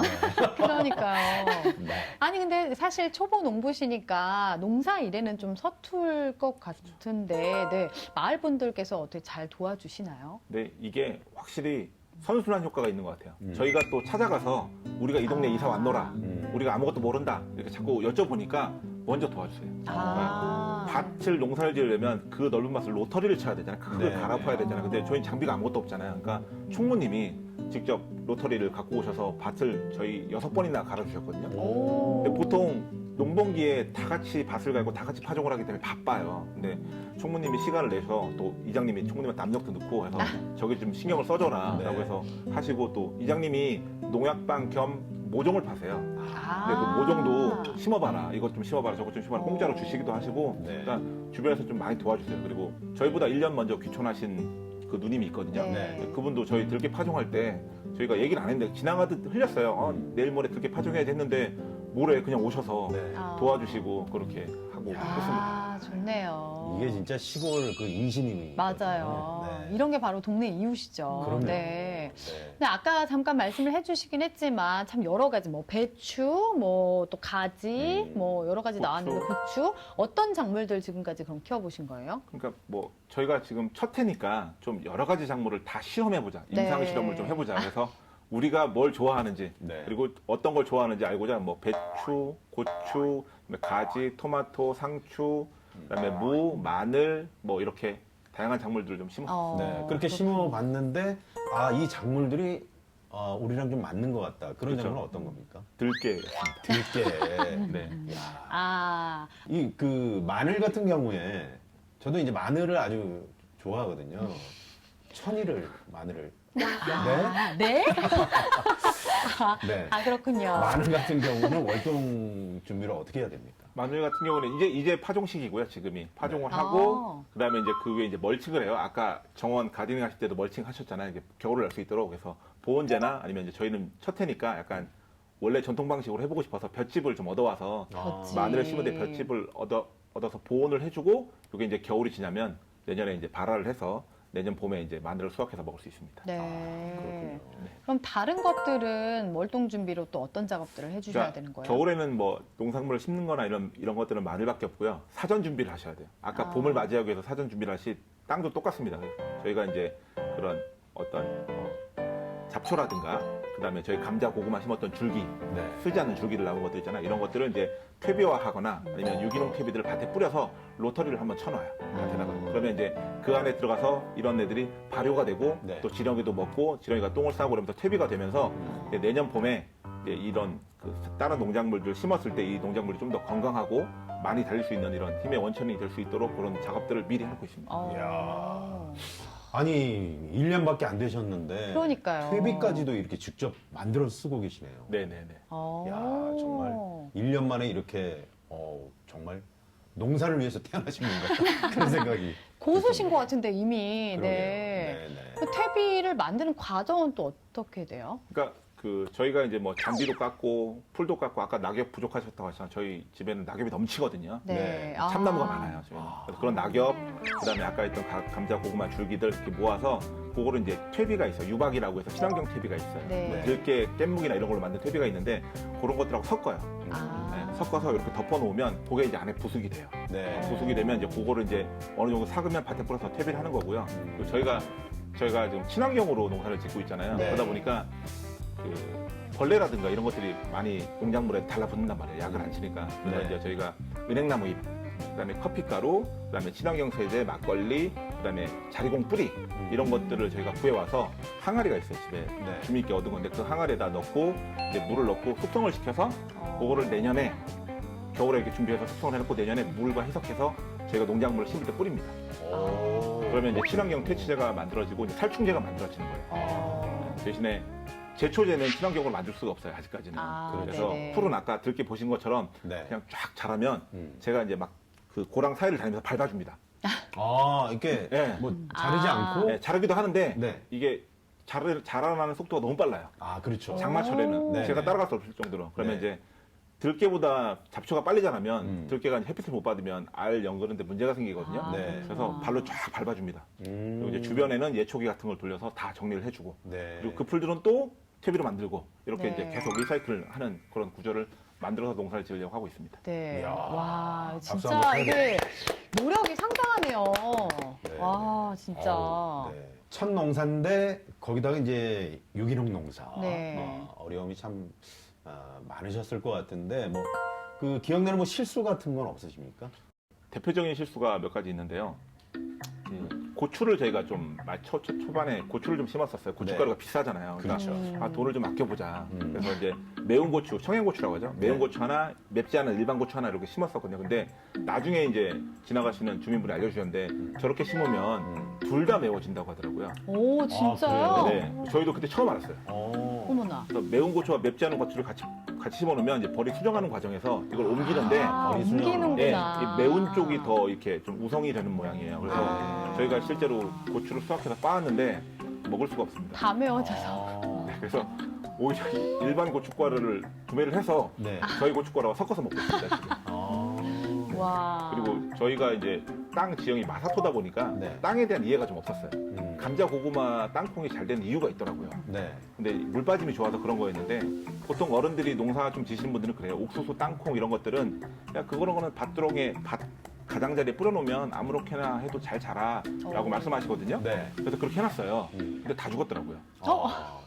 그러니까요.
네.
아니 근데 사실 초보 농부시니까 농사 일에는 좀 서툴 것 같은데 네. 마을 분들께서 어떻게 잘 도와주시나요?
근데 이게 확실히 선순환 효과가 있는 것 같아요. 저희가 또 찾아가서 우리가 이 동네 이사 왔노라, 우리가 아무것도 모른다 이렇게 자꾸 여쭤보니까 먼저 도와주세요.
아.
밭을 농사를 지으려면 그 넓은 밭을 로터리를 쳐야 되잖아요. 그걸
네,
갈아파야 되잖아요. 근데 저희는 장비가 아무것도 없잖아요. 그러니까 총무님이 직접 로터리를 갖고 오셔서 밭을 저희 6번이나 갈아주셨거든요.
오.
근데 보통 농번기에 다 같이 밭을 갈고 다 같이 파종을 하기 때문에 바빠요. 근데 총무님이 시간을 내서 또 이장님이 총무님한테 압력도 넣고 해서 저기 좀 신경을 써줘라
네.
라고 해서 하시고 또 이장님이 농약방 겸 모종을 파세요. 근데 그 모종도 심어봐라. 이것 좀 심어봐라. 저것 좀 심어봐라. 공짜로 주시기도 하시고
네.
그러니까 주변에서 좀 많이 도와주세요. 그리고 저희보다 1년 먼저 귀촌하신 그 누님이 있거든요.
네.
그분도 저희 들깨 파종할 때 저희가 얘기를 안 했는데 지나가듯 흘렸어요. 내일 모레 들깨 파종해야지 했는데 모레 그냥 오셔서
네.
도와주시고 그렇게 하고 했습니다.
아, 좋네요.
이게 진짜 시골 그 인심이
맞아요.
네.
이런 게 바로 동네 이웃이죠.
그럼요.
네.
네.
근데 아까 잠깐 말씀을 해주시긴 했지만 참 여러 가지 뭐 배추, 뭐 또 가지, 뭐 여러 가지
고추.
나왔는데 고추 어떤 작물들 지금까지 그럼 키워보신 거예요?
그러니까 뭐 저희가 지금 첫 해니까 좀 여러 가지 작물을 다 실험해보자. 임상
네.
실험을 좀 해보자. 그래서 우리가 뭘 좋아하는지
네.
그리고 어떤 걸 좋아하는지 알고자 뭐 배추, 고추, 그다음에 가지, 토마토, 상추, 그다음에 무, 마늘 뭐 이렇게 다양한 작물들을 좀 심었어요.
네, 그렇게
그렇군요.
심어봤는데 이 작물들이 우리랑 좀 맞는 것 같다. 그런
그렇죠.
작물은 어떤 겁니까?
들깨였습니다.
들깨.
네.
아,
이 그 마늘 같은 경우에 저도 이제 마늘을 아주 좋아하거든요. 천일을 마늘을. 네?
네?
네.
아, 그렇군요.
마늘 같은 경우는 월동 준비를 어떻게 해야 됩니까?
마늘 같은 경우는 이제 파종 시기고요. 지금이 파종을 하고
아.
그다음에 이제 그 위에 이제 멀칭을 해요. 아까 정원 가디닝 하실 때도 멀칭 하셨잖아요. 이게 겨울을 날 수 있도록. 그래서 보온재나 아니면 이제 저희는 첫 해니까 약간 원래 전통 방식으로 해보고 싶어서 볏짚을 좀 얻어와서
볏짚.
마늘을 심을 때 볏짚을 얻어서 보온을 해주고 이게 이제 겨울이 지나면 내년에 이제 발화를 해서 내년 봄에 이제 마늘을 수확해서 먹을 수 있습니다.
네.
그렇군요.
그럼 다른 것들은 월동 준비로 또 어떤 작업들을 해주셔야
그러니까
되는 거예요?
겨울에는 뭐 농산물을 심는 거나 이런 것들은 마늘밖에 없고요. 사전 준비를 하셔야 돼요. 아까
아.
봄을 맞이하기 위해서 사전 준비를 하시 땅도 똑같습니다. 저희가 이제 그런 어떤 잡초라든가 그다음에 저희 감자 고구마 심었던 줄기
네.
쓰지 않는 줄기를 나온 것들 있잖아요. 이런 것들을 이제 퇴비화하거나 아니면 유기농 퇴비들을 밭에 뿌려서 로터리를 한번 쳐놔요. 밭에다가. 그러면 이제 그 안에 들어가서 이런 애들이 발효가 되고
네.
또 지렁이도 먹고 지렁이가 똥을 싸고 그러면서 퇴비가 되면서 이제 내년 봄에 이제 이런 그 다른 농작물들 심었을 때 이 농작물이 좀 더 건강하고 많이 달릴 수 있는 이런 힘의 원천이 될 수 있도록 그런 작업들을 미리 하고 있습니다.
어.
아니 1년밖에 안 되셨는데
그러니까요.
퇴비까지도 이렇게 직접 만들어 쓰고 계시네요.
네네네.
어.
야, 정말 1년 만에 이렇게 정말 농사를 위해서 태어나신 건가 그런 생각이
고수신 것 같은데 이미.
그러게요.
네.
네, 네.
그 퇴비를 만드는 과정은 또 어떻게 돼요?
그러니까 그 저희가 이제 뭐 잔디도 깎고 풀도 깎고 아까 낙엽 부족하셨다고 하셨잖아요. 저희 집에는 낙엽이 넘치거든요.
네.
참나무가 많아요. 저희는. 그래서 그런 낙엽, 그다음에 아까 했던 감자, 고구마 줄기들 이렇게 모아서 그거를 이제 퇴비가 있어요. 유박이라고 해서 친환경 퇴비가 있어요.
네.
들깨, 깻묵이나 이런 걸로 만든 퇴비가 있는데 그런 것들하고 섞어요.
아.
섞어서 이렇게 덮어놓으면 그게 이제 안에 부숙이 돼요.
네.
부숙이 되면 이제 그거를 이제 어느 정도 삭으면 밭에 뿌려서 퇴비를 하는 거고요. 그리고 저희가 지금 친환경으로 농사를 짓고 있잖아요.
네.
그러다 보니까 그 벌레라든가 이런 것들이 많이 농작물에 달라붙는단 말이에요. 약을 안 치니까. 그래서
네.
이제 저희가 은행나무 잎, 그다음에 커피가루, 그다음에 친환경 세제, 막걸리, 그다음에 자리공 뿌리 이런 것들을 저희가 구해와서 항아리가 있어요 집에.
네.
주민께 얻은 건데 그 항아리에다 넣고 이제 물을 넣고 숙성을 시켜서 그거를 내년에 겨울에 이렇게 준비해서 숙성을 해놓고 내년에 물과 희석해서 저희가 농작물을 심을 때 뿌립니다.
오.
그러면 이제 친환경 퇴치제가 만들어지고 이제 살충제가 만들어지는 거예요.
어.
대신에 제초제는 친환경으로 만들 수가 없어요 아직까지는.
아,
그래서
네네.
풀은 아까 들깨 보신 것처럼
네.
그냥 쫙 자라면
음.
제가 이제 막 그 고랑 사이를 다니면서 밟아줍니다.
이렇게
네.
뭐 자르지
아.
않고
네, 자르기도 하는데
네.
이게 자라나는 속도가 너무 빨라요.
그렇죠.
장마철에는
네,
제가
네.
따라갈 수 없을 정도로. 그러면
네.
이제 들깨보다 잡초가 빨리 자라면
음.
들깨가 이제 햇빛을 못 받으면 알 연그는데 문제가 생기거든요.
아,
네.
그래서 발로 쫙 밟아줍니다. 그리고 이제
음.
주변에는 예초기 같은 걸 돌려서 다 정리를 해주고
네.
그리고 그 풀들은 또 퇴비로 만들고 이렇게
네.
이제 계속 리사이클을 하는 그런 구조를 만들어서 농사를 지으려고 하고 있습니다.
네.
이야.
와,
박수
진짜
한번
이게 노력이 상당하네요.
네,
와, 진짜.
네. 첫 농사인데 거기다가 이제 유기농 농사.
네.
어려움이 참 많으셨을 것 같은데 뭐 그 기억나는 뭐 실수 같은 건 없으십니까?
대표적인 실수가 몇 가지 있는데요. 고추를 저희가 좀 초반에 고추를 좀 심었었어요. 고춧가루가 비싸잖아요. 그러니까
그렇죠.
돈을 좀 아껴보자.
음.
그래서 이제 매운 고추, 청양고추라고 하죠. 매운 고추 하나, 맵지 않은 일반 고추 하나 이렇게 심었었거든요. 근데 나중에 이제 지나가시는 주민분이 알려주셨는데 저렇게 심으면 둘 다 매워진다고 하더라고요.
오, 진짜요?
그래요?
네, 저희도 그때 처음 알았어요.
어머나.
그래서 매운 고추와 맵지 않은 고추를 같이 심어놓으면 이제 벌이 수정하는 과정에서 이걸 옮기는데
머리 수정을.
예,
옮기는구나.
이 매운 쪽이 더 이렇게 좀 우성이 되는 모양이에요. 그래서 저희가 실제로 고추를 수확해서 빻았는데 먹을 수가 없습니다.
다 매워져서.
그래서 오히려 이 일반 고춧가루를 구매를 해서
네.
저희 고춧가루와 섞어서 먹고 있습니다. 지금.
와.
그리고 저희가 이제 땅 지형이 마사토다 보니까
네.
땅에 대한 이해가 좀 없었어요. 감자, 고구마, 땅콩이 잘 되는 이유가 있더라고요.
네.
근데 물 빠짐이 좋아서 그런 거였는데 보통 어른들이 농사 좀 지시는 분들은 그래요. 옥수수, 땅콩 이런 것들은 야 그거는 밭두렁에 밭 가장자리에 뿌려놓으면 아무렇게나 해도 잘 자라라고 말씀하시거든요.
네.
그래서 그렇게 해놨어요. 근데 다 죽었더라고요.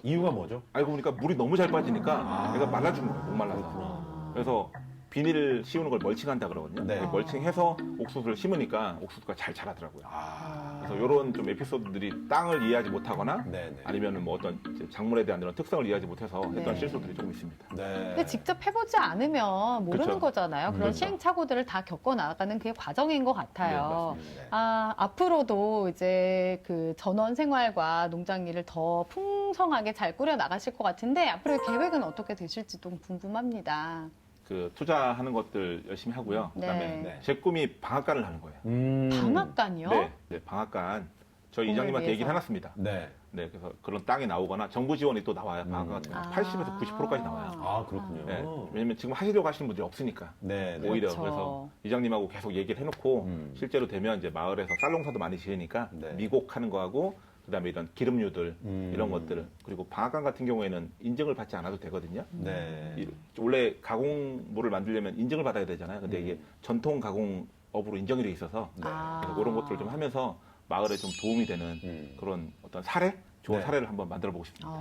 이유가 뭐죠?
알고 보니까 물이 너무 잘 빠지니까 얘가 말라 죽은 거예요. 목 말라서.
그렇구나.
그래서 비닐을 씌우는 걸 멀칭한다 그러거든요.
네.
멀칭해서 옥수수를 심으니까 옥수수가 잘 자라더라고요.
아.
그래서 이런 좀 에피소드들이 땅을 이해하지 못하거나
네네.
아니면 뭐 어떤 이제 작물에 대한 이런 특성을 이해하지 못해서 했던
네.
실수들이 조금 있습니다.
네.
근데 직접 해보지 않으면 모르는
그렇죠.
거잖아요. 그런
그렇죠.
시행착오들을 다 겪어 나가는 그게 과정인 것 같아요.
네.
앞으로도 이제 그 전원 생활과 농장 일을 더 풍성하게 잘 꾸려 나가실 것 같은데 앞으로의 계획은 어떻게 되실지도 궁금합니다.
그 투자하는 것들 열심히 하고요.
네.
그다음에
네.
제 꿈이 방앗간을 하는 거예요.
방앗간이요?
네, 방앗간. 저희
꿈을
이장님한테
위해서.
얘기를 해놨습니다.
네.
네, 그래서 그런 땅이 나오거나 정부 지원이 또 나와요. 방앗간 같은 거.
아.
80에서 90%까지 나와요.
아, 그렇군요.
네, 왜냐면 지금 하시려고 하시는 분들이 없으니까.
네. 네.
오히려
그렇죠.
그래서 이장님하고 계속 얘기를 해놓고 실제로 되면 이제 마을에서 쌀농사도 많이 지으니까
네.
미곡하는 거하고 그다음에 이런 기름류들 이런 것들 그리고 방앗간 같은 경우에는 인증을 받지 않아도 되거든요.
네.
원래 가공물을 만들려면 인증을 받아야 되잖아요. 근데 이게 전통 가공업으로 인정이 돼 있어서 그래서 그런 것들을 좀 하면서 마을에 좀 도움이 되는 그런 어떤 사례, 좋은
네.
사례를 한번 만들어 보고 싶습니다.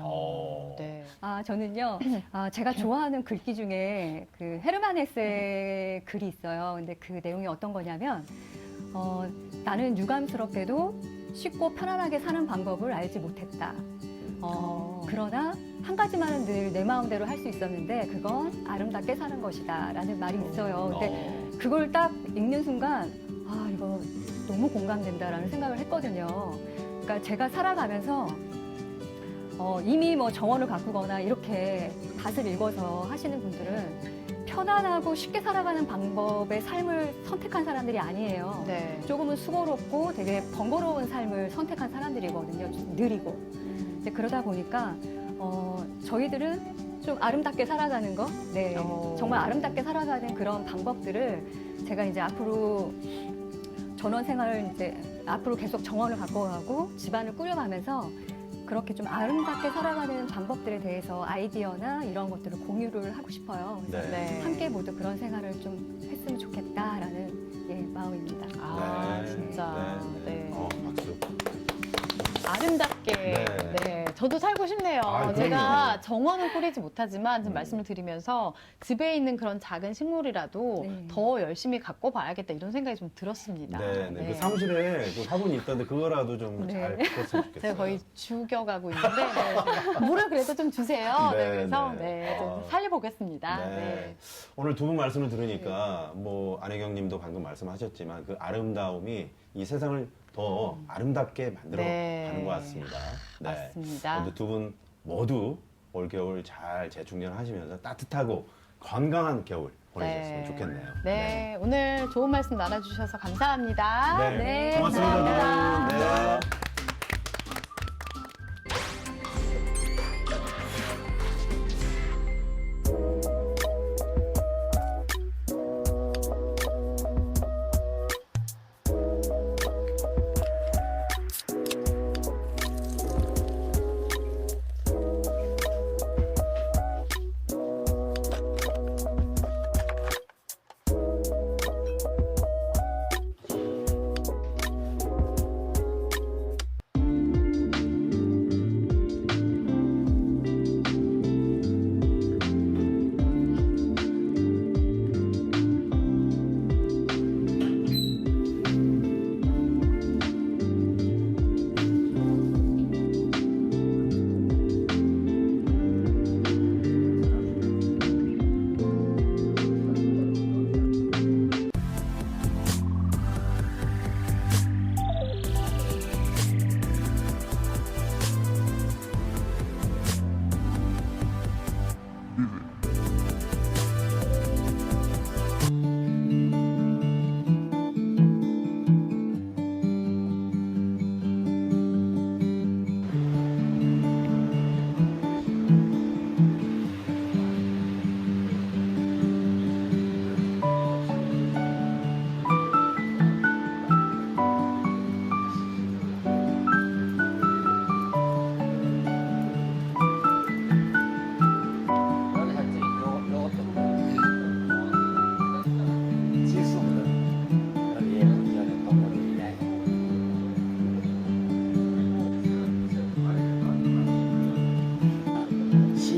네.
저는요, 제가 좋아하는 글귀 중에 그 헤르만 헤세의 글이 있어요. 근데 그 내용이 어떤 거냐면, 나는 유감스럽게도 쉽고 편안하게 사는 방법을 알지 못했다. 그러나 한 가지만은 늘 내 마음대로 할 수 있었는데 그건 아름답게 사는 것이다. 라는 말이 있어요. 근데 그걸 딱 읽는 순간, 이거 너무 공감된다라는 생각을 했거든요. 그러니까 제가 살아가면서 이미 뭐 정원을 가꾸거나 이렇게 밭을 읽어서 하시는 분들은 편안하고 쉽게 살아가는 방법의 삶을 선택한 사람들이 아니에요.
네.
조금은 수고롭고 되게 번거로운 삶을 선택한 사람들이거든요. 좀 느리고. 근데 그러다 보니까 저희들은 좀 아름답게 살아가는 거, 네, 정말 아름답게 살아가는 그런 방법들을 제가 이제 앞으로 전원 생활을 이제 앞으로 계속 정원을 바꿔가고 집안을 꾸려가면서 그렇게 좀 아름답게 살아가는 방법들에 대해서 아이디어나 이런 것들을 공유를 하고 싶어요. 그래서
네.
함께 모두 그런 생활을 좀 했으면 좋겠다라는 마음입니다.
네.
진짜.
네.
네.
박수.
아름답게.
네.
네. 저도 살고 싶네요.
그럼요.
제가 정원은 꾸리지 못하지만 지금 말씀을 드리면서 집에 있는 그런 작은 식물이라도
네.
더 열심히 갖고 봐야겠다 이런 생각이 좀 들었습니다.
네, 네. 그 사무실에 그 화분이 있던데 그거라도 좀 잘
네.
컸으면 좋겠어요.
제가 거의 죽여가고 있는데 네. 물을 그래도 좀 주세요. 네,
네,
그래서
네.
네, 좀
아.
살려보겠습니다.
네.
네.
오늘 두 분 말씀을 들으니까 뭐 안혜경 님도 방금 말씀하셨지만 그 아름다움이 이 세상을 더 아름답게 만들어
네.
가는 것 같습니다. 네.
맞습니다.
오늘 두 분 모두 올겨울 잘 재충전하시면서 따뜻하고 건강한 겨울 보내셨으면
네.
좋겠네요.
네, 오늘 좋은 말씀 나눠주셔서 감사합니다.
네. 고맙습니다.
감사합니다.
네.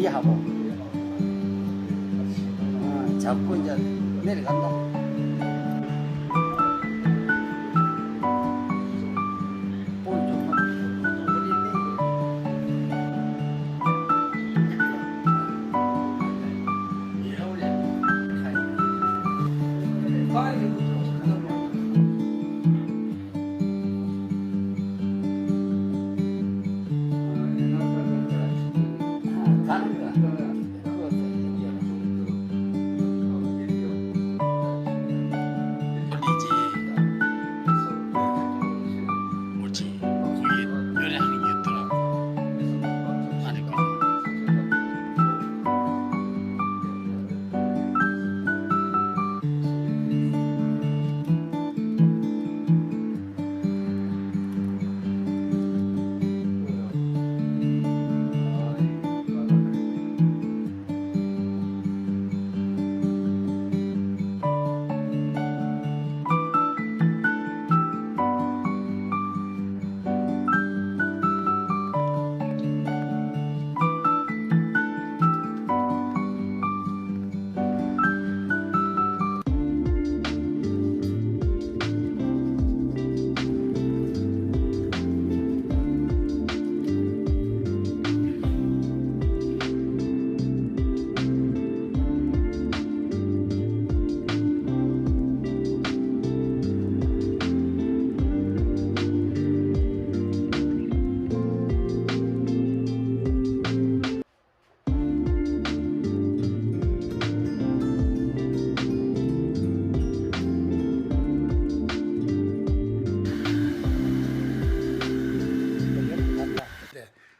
유지하고 자꾸 이제 내려간다.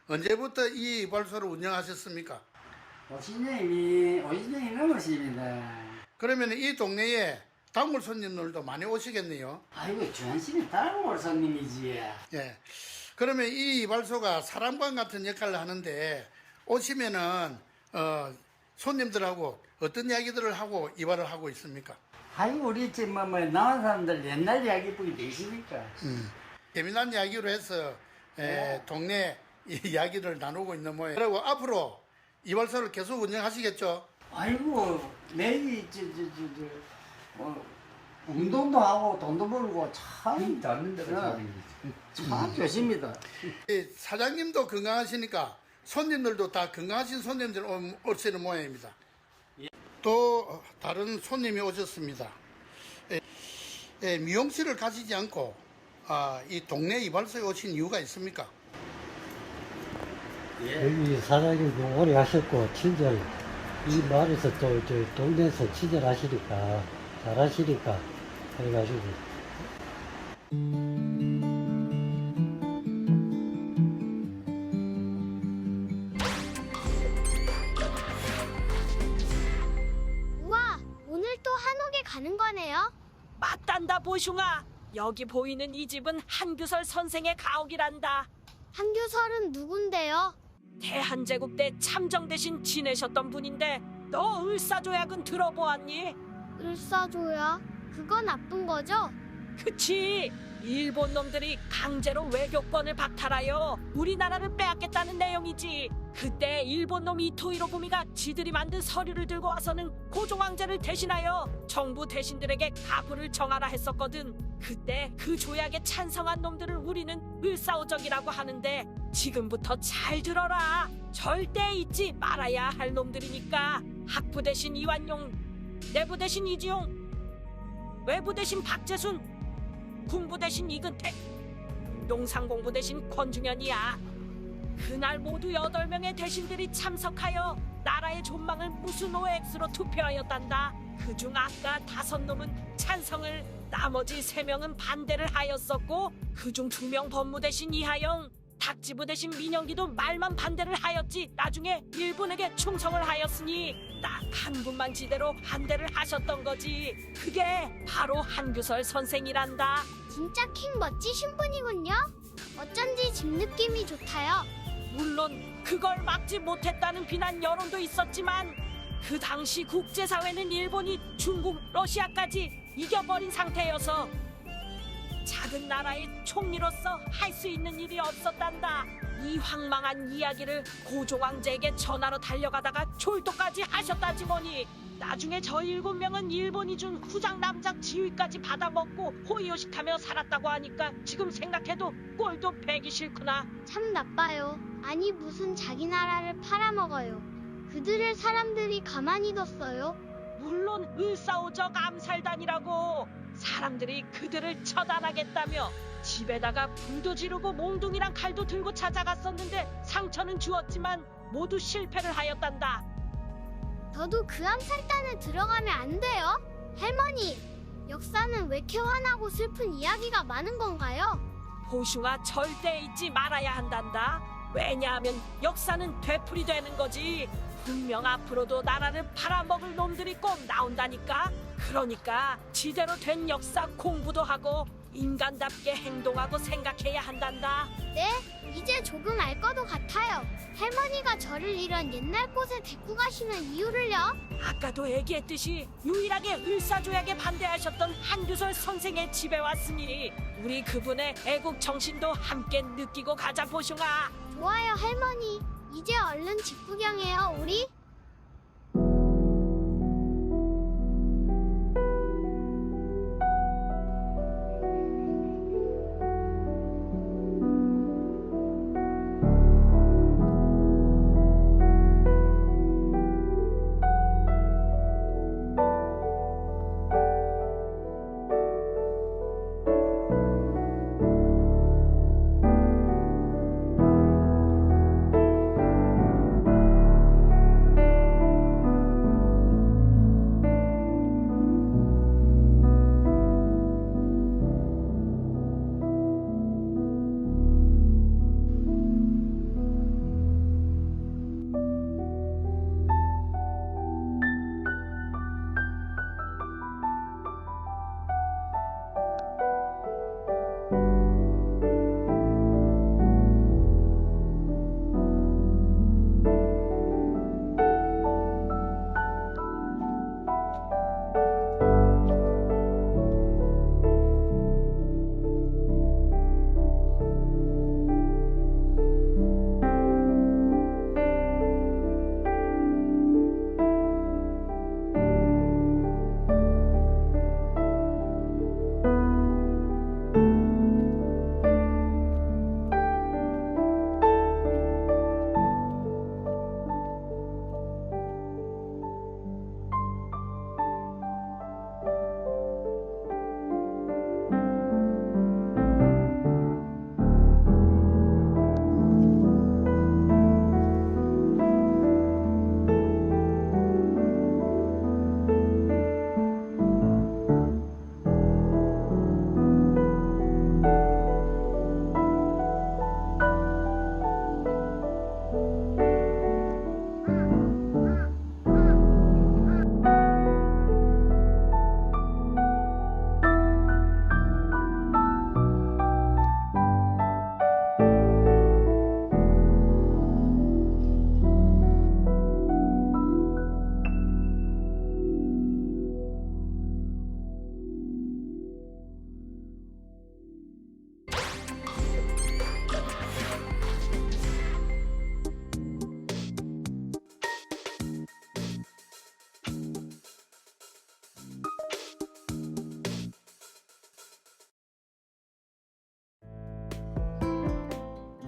언제부터 이 이발소를 운영하셨습니까?
50년이 넘었습니다.
그러면 이 동네에 단골 손님들도 많이 오시겠네요.
아이고, 주한씨는 단골 손님이지.
예. 그러면 이 이발소가 사람관 같은 역할을 하는데 오시면은 손님들하고 어떤 이야기들을 하고 이발을 하고 있습니까?
아이고, 우리 지금 뭐 나온 사람들 옛날 이야기뿐이 되십니까?
재미난 이야기로 해서 동네 이야기를 나누고 있는 모양. 그리고 앞으로 이발소를 계속 운영하시겠죠?
아이고, 매일 운동도 하고 돈도 벌고 참 참 좋습니다.
이 사장님도 건강하시니까 손님들도 다 건강하신 손님들 오시는 모양입니다. 또 다른 손님이 오셨습니다. 미용실을 가시지 않고 이 동네 이발소에 오신 이유가 있습니까?
여기 사장님도 오래 하셨고 친절 이 마을에서 또 저 동네에서 친절하시니까 잘하시니까 그래가지고
우와, 오늘 또 한옥에 가는 거네요.
맞단다 보숑아. 여기 보이는 이 집은 한규설 선생의 가옥이란다.
한규설은 누군데요?
대한제국 때 참정 대신 지내셨던 분인데 너 을사조약은 들어보았니?
을사조약? 그건 나쁜 거죠?
그치. 일본 놈들이 강제로 외교권을 박탈하여 우리나라를 빼앗겠다는 내용이지. 그때 일본 놈 이토 히로부미가 지들이 만든 서류를 들고 와서는 고종황제를 대신하여 정부 대신들에게 가부를 정하라 했었거든. 그때 그 조약에 찬성한 놈들을 우리는 을사오적이라고 하는데 지금부터 잘 들어라. 절대 잊지 말아야 할 놈들이니까. 학부 대신 이완용, 내부 대신 이지용, 외부 대신 박재순, 군부 대신 이근택, 농상공부 대신 권중현이야. 그날 모두 8명의 대신들이 참석하여 나라의 존망을 무수노 X로 투표하였단다. 그중 아까 5놈은 찬성을, 나머지 3명은 반대를 하였었고, 그중 2명 법무 대신 이하영, 탁지부 대신 민영기도 말만 반대를 하였지 나중에 일본에게 충성을 하였으니 딱 한 분만 지대로 반대를 하셨던 거지. 그게 바로 한규설 선생이란다.
진짜 킹 멋지신 분이군요. 어쩐지 집 느낌이 좋다요.
물론 그걸 막지 못했다는 비난 여론도 있었지만 그 당시 국제사회는 일본이 중국, 러시아까지 이겨버린 상태여서 작은 나라의 총리로서 할 수 있는 일이 없었단다. 이 황망한 이야기를 고종황제에게 전하러 달려가다가 졸도까지 하셨다지 뭐니. 나중에 저 7명은 일본이 준 후장 남장 지위까지 받아먹고 호의호식하며 살았다고 하니까 지금 생각해도 꼴도 배기 싫구나.
참 나빠요. 아니 무슨 자기 나라를 팔아먹어요. 그들을 사람들이 가만히 뒀어요.
물론 을사오적 암살단이라고. 사람들이 그들을 처단하겠다며 집에다가 불도 지르고 몽둥이랑 칼도 들고 찾아갔었는데 상처는 주었지만 모두 실패를 하였단다.
저도 그 암살단에 들어가면 안 돼요? 할머니, 역사는 왜 이렇게 화나고 슬픈 이야기가 많은 건가요?
보슝아, 절대 잊지 말아야 한단다. 왜냐하면 역사는 되풀이되는 거지. 분명 앞으로도 나라를 팔아먹을 놈들이 꼭 나온다니까. 그러니까 지대로 된 역사 공부도 하고 인간답게 행동하고 생각해야 한단다.
네, 이제 조금 알 것도 같아요. 할머니가 저를 이런 옛날 곳에 데리고 가시는 이유를요?
아까도 얘기했듯이 유일하게 을사조약에 반대하셨던 한두솔 선생의 집에 왔으니 우리 그분의 애국 정신도 함께 느끼고 가자 보슝아.
좋아요, 할머니. 이제 얼른 집 구경해요, 우리.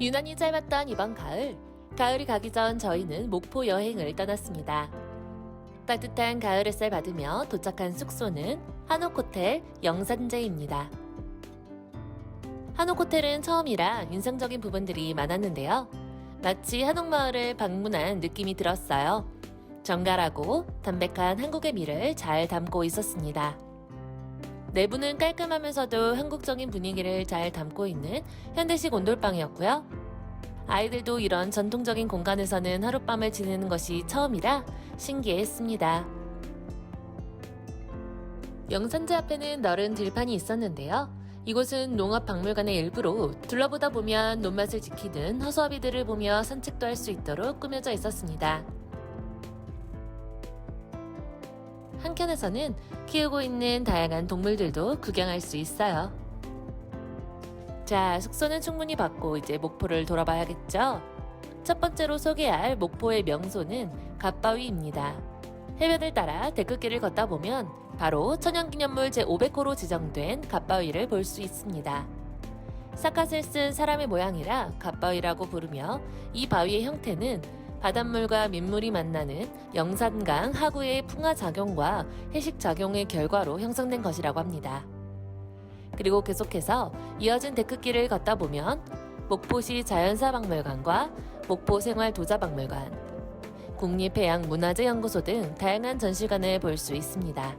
유난히 짧았던 이번 가을. 가을이 가기 전 저희는 목포 여행을 떠났습니다. 따뜻한 가을 햇살 받으며 도착한 숙소는 한옥호텔 영산제입니다. 한옥호텔은 처음이라 인상적인 부분들이 많았는데요. 마치 한옥마을을 방문한 느낌이 들었어요. 정갈하고 담백한 한국의 미를 잘 담고 있었습니다. 내부는 깔끔하면서도 한국적인 분위기를 잘 담고 있는 현대식 온돌방이었고요. 아이들도 이런 전통적인 공간에서는 하룻밤을 지내는 것이 처음이라 신기했습니다. 영산제 앞에는 넓은 들판이 있었는데요. 이곳은 농업박물관의 일부로 둘러보다 보면 논맛을 지키는 허수아비들을 보며 산책도 할 수 있도록 꾸며져 있었습니다. 한켠에서는 키우고 있는 다양한 동물들도 구경할 수 있어요. 자, 숙소는 충분히 받고 이제 목포를 돌아봐야겠죠? 첫 번째로 소개할 목포의 명소는 갓바위입니다. 해변을 따라 데크길을 걷다 보면 바로 천연기념물 제500호로 지정된 갓바위를 볼 수 있습니다. 사카스를 쓴 사람의 모양이라 갓바위라고 부르며 이 바위의 형태는 바닷물과 민물이 만나는 영산강 하구의 풍화작용과 해식작용의 결과로 형성된 것이라고 합니다. 그리고 계속해서 이어진 데크길을 걷다 보면 목포시 자연사박물관과 목포생활도자박물관, 국립해양문화재연구소 등 다양한 전시관을 볼 수 있습니다.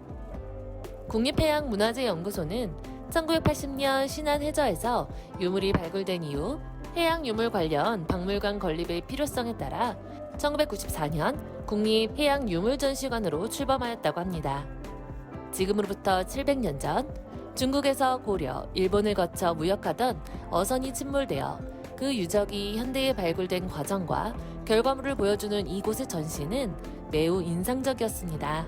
국립해양문화재연구소는 1980년 신안해저에서 유물이 발굴된 이후 해양유물 관련 박물관 건립의 필요성에 따라 1994년 국립해양유물전시관으로 출범하였다고 합니다. 지금으로부터 700년 전 중국에서 고려, 일본을 거쳐 무역하던 어선이 침몰되어 그 유적이 현대에 발굴된 과정과 결과물을 보여주는 이곳의 전시는 매우 인상적이었습니다.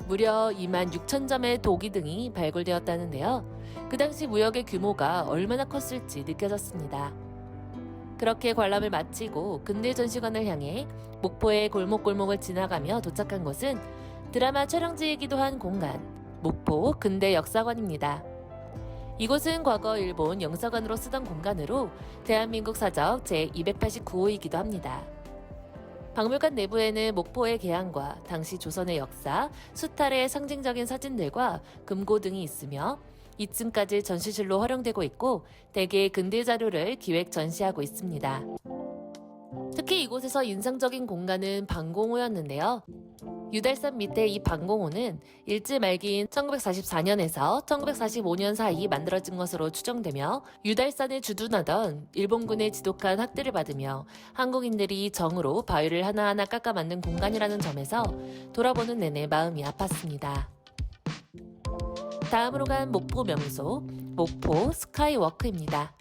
무려 26,000점의 도기 등이 발굴되었다는데요. 그 당시 무역의 규모가 얼마나 컸을지 느껴졌습니다. 그렇게 관람을 마치고 근대전시관을 향해 목포의 골목골목을 지나가며 도착한 곳은 드라마 촬영지이기도 한 공간, 목포 근대역사관입니다. 이곳은 과거 일본 영사관으로 쓰던 공간으로 대한민국 사적 제289호이기도 합니다. 박물관 내부에는 목포의 개항과 당시 조선의 역사, 수탈의 상징적인 사진들과 금고 등이 있으며 2층까지 전시실로 활용되고 있고 대개의 근대 자료를 기획 전시하고 있습니다. 특히 이곳에서 인상적인 공간은 방공호였는데요. 유달산 밑에 이 방공호는 일제 말기인 1944년에서 1945년 사이 만들어진 것으로 추정되며 유달산에 주둔하던 일본군의 지독한 학대를 받으며 한국인들이 정으로 바위를 하나하나 깎아 만든 공간이라는 점에서 돌아보는 내내 마음이 아팠습니다. 다음으로 간 목포 명소, 목포 스카이워크입니다.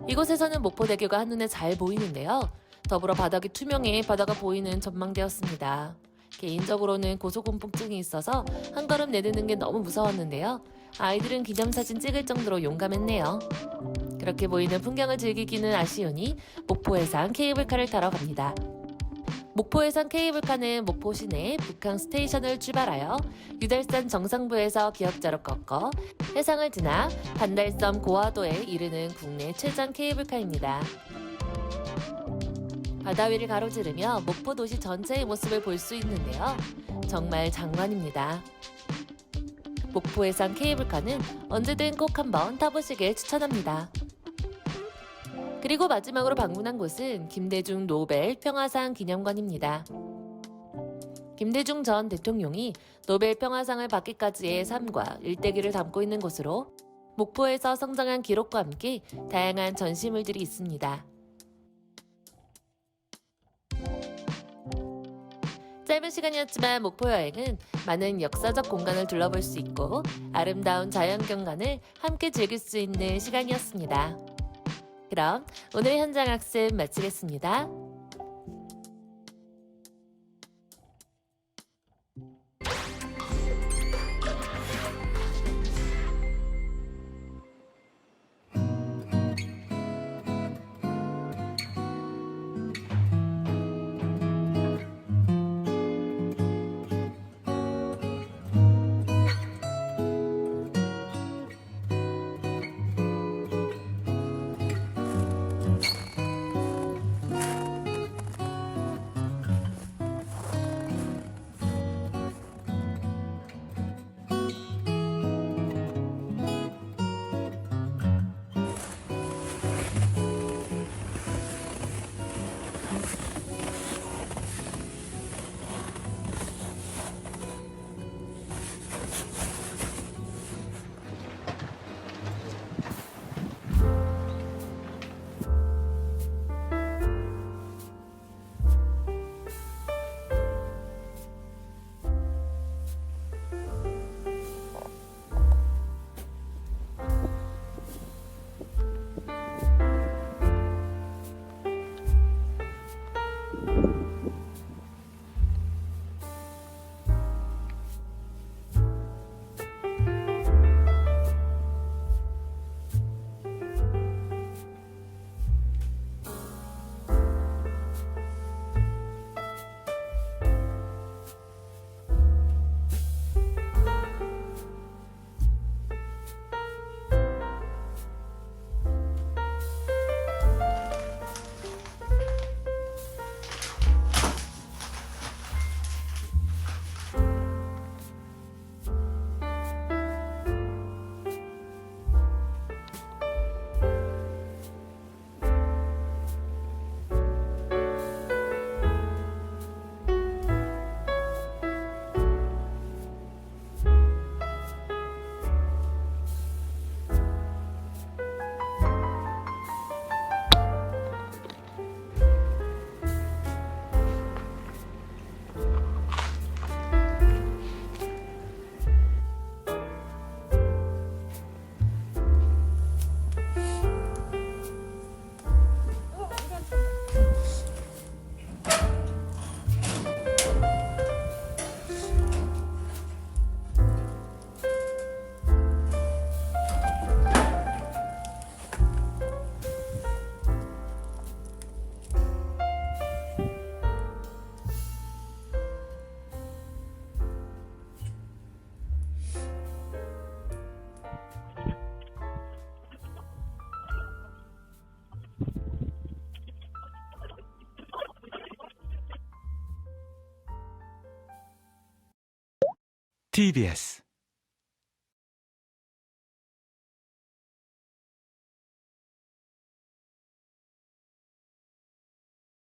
이곳에서는 목포대교가 한눈에 잘 보이는데요. 더불어 바닥이 투명해 바다가 보이는 전망대였습니다. 개인적으로는 고소공포증이 있어서 한 걸음 내딛는 게 너무 무서웠는데요. 아이들은 기념사진 찍을 정도로 용감했네요. 그렇게 보이는 풍경을 즐기기는 아쉬우니 목포해상 케이블카를 타러 갑니다. 목포해상 케이블카는 목포 시내 북항 스테이션을 출발하여 유달산 정상부에서 기역자로 꺾어 해상을 지나 반달섬 고화도에 이르는 국내 최장 케이블카입니다. 바다 위를 가로지르며 목포 도시 전체의 모습을 볼 수 있는데요. 정말 장관입니다. 목포해상 케이블카는 언제든 꼭 한번 타보시길 추천합니다. 그리고 마지막으로 방문한 곳은 김대중 노벨 평화상 기념관입니다. 김대중 전 대통령이 노벨 평화상을 받기까지의 삶과 일대기를 담고 있는 곳으로 목포에서 성장한 기록과 함께 다양한 전시물들이 있습니다. 짧은 시간이었지만 목포 여행은 많은 역사적 공간을 둘러볼 수 있고 아름다운 자연경관을 함께 즐길 수 있는 시간이었습니다. 그럼 오늘 현장 학습 마치겠습니다.
TBS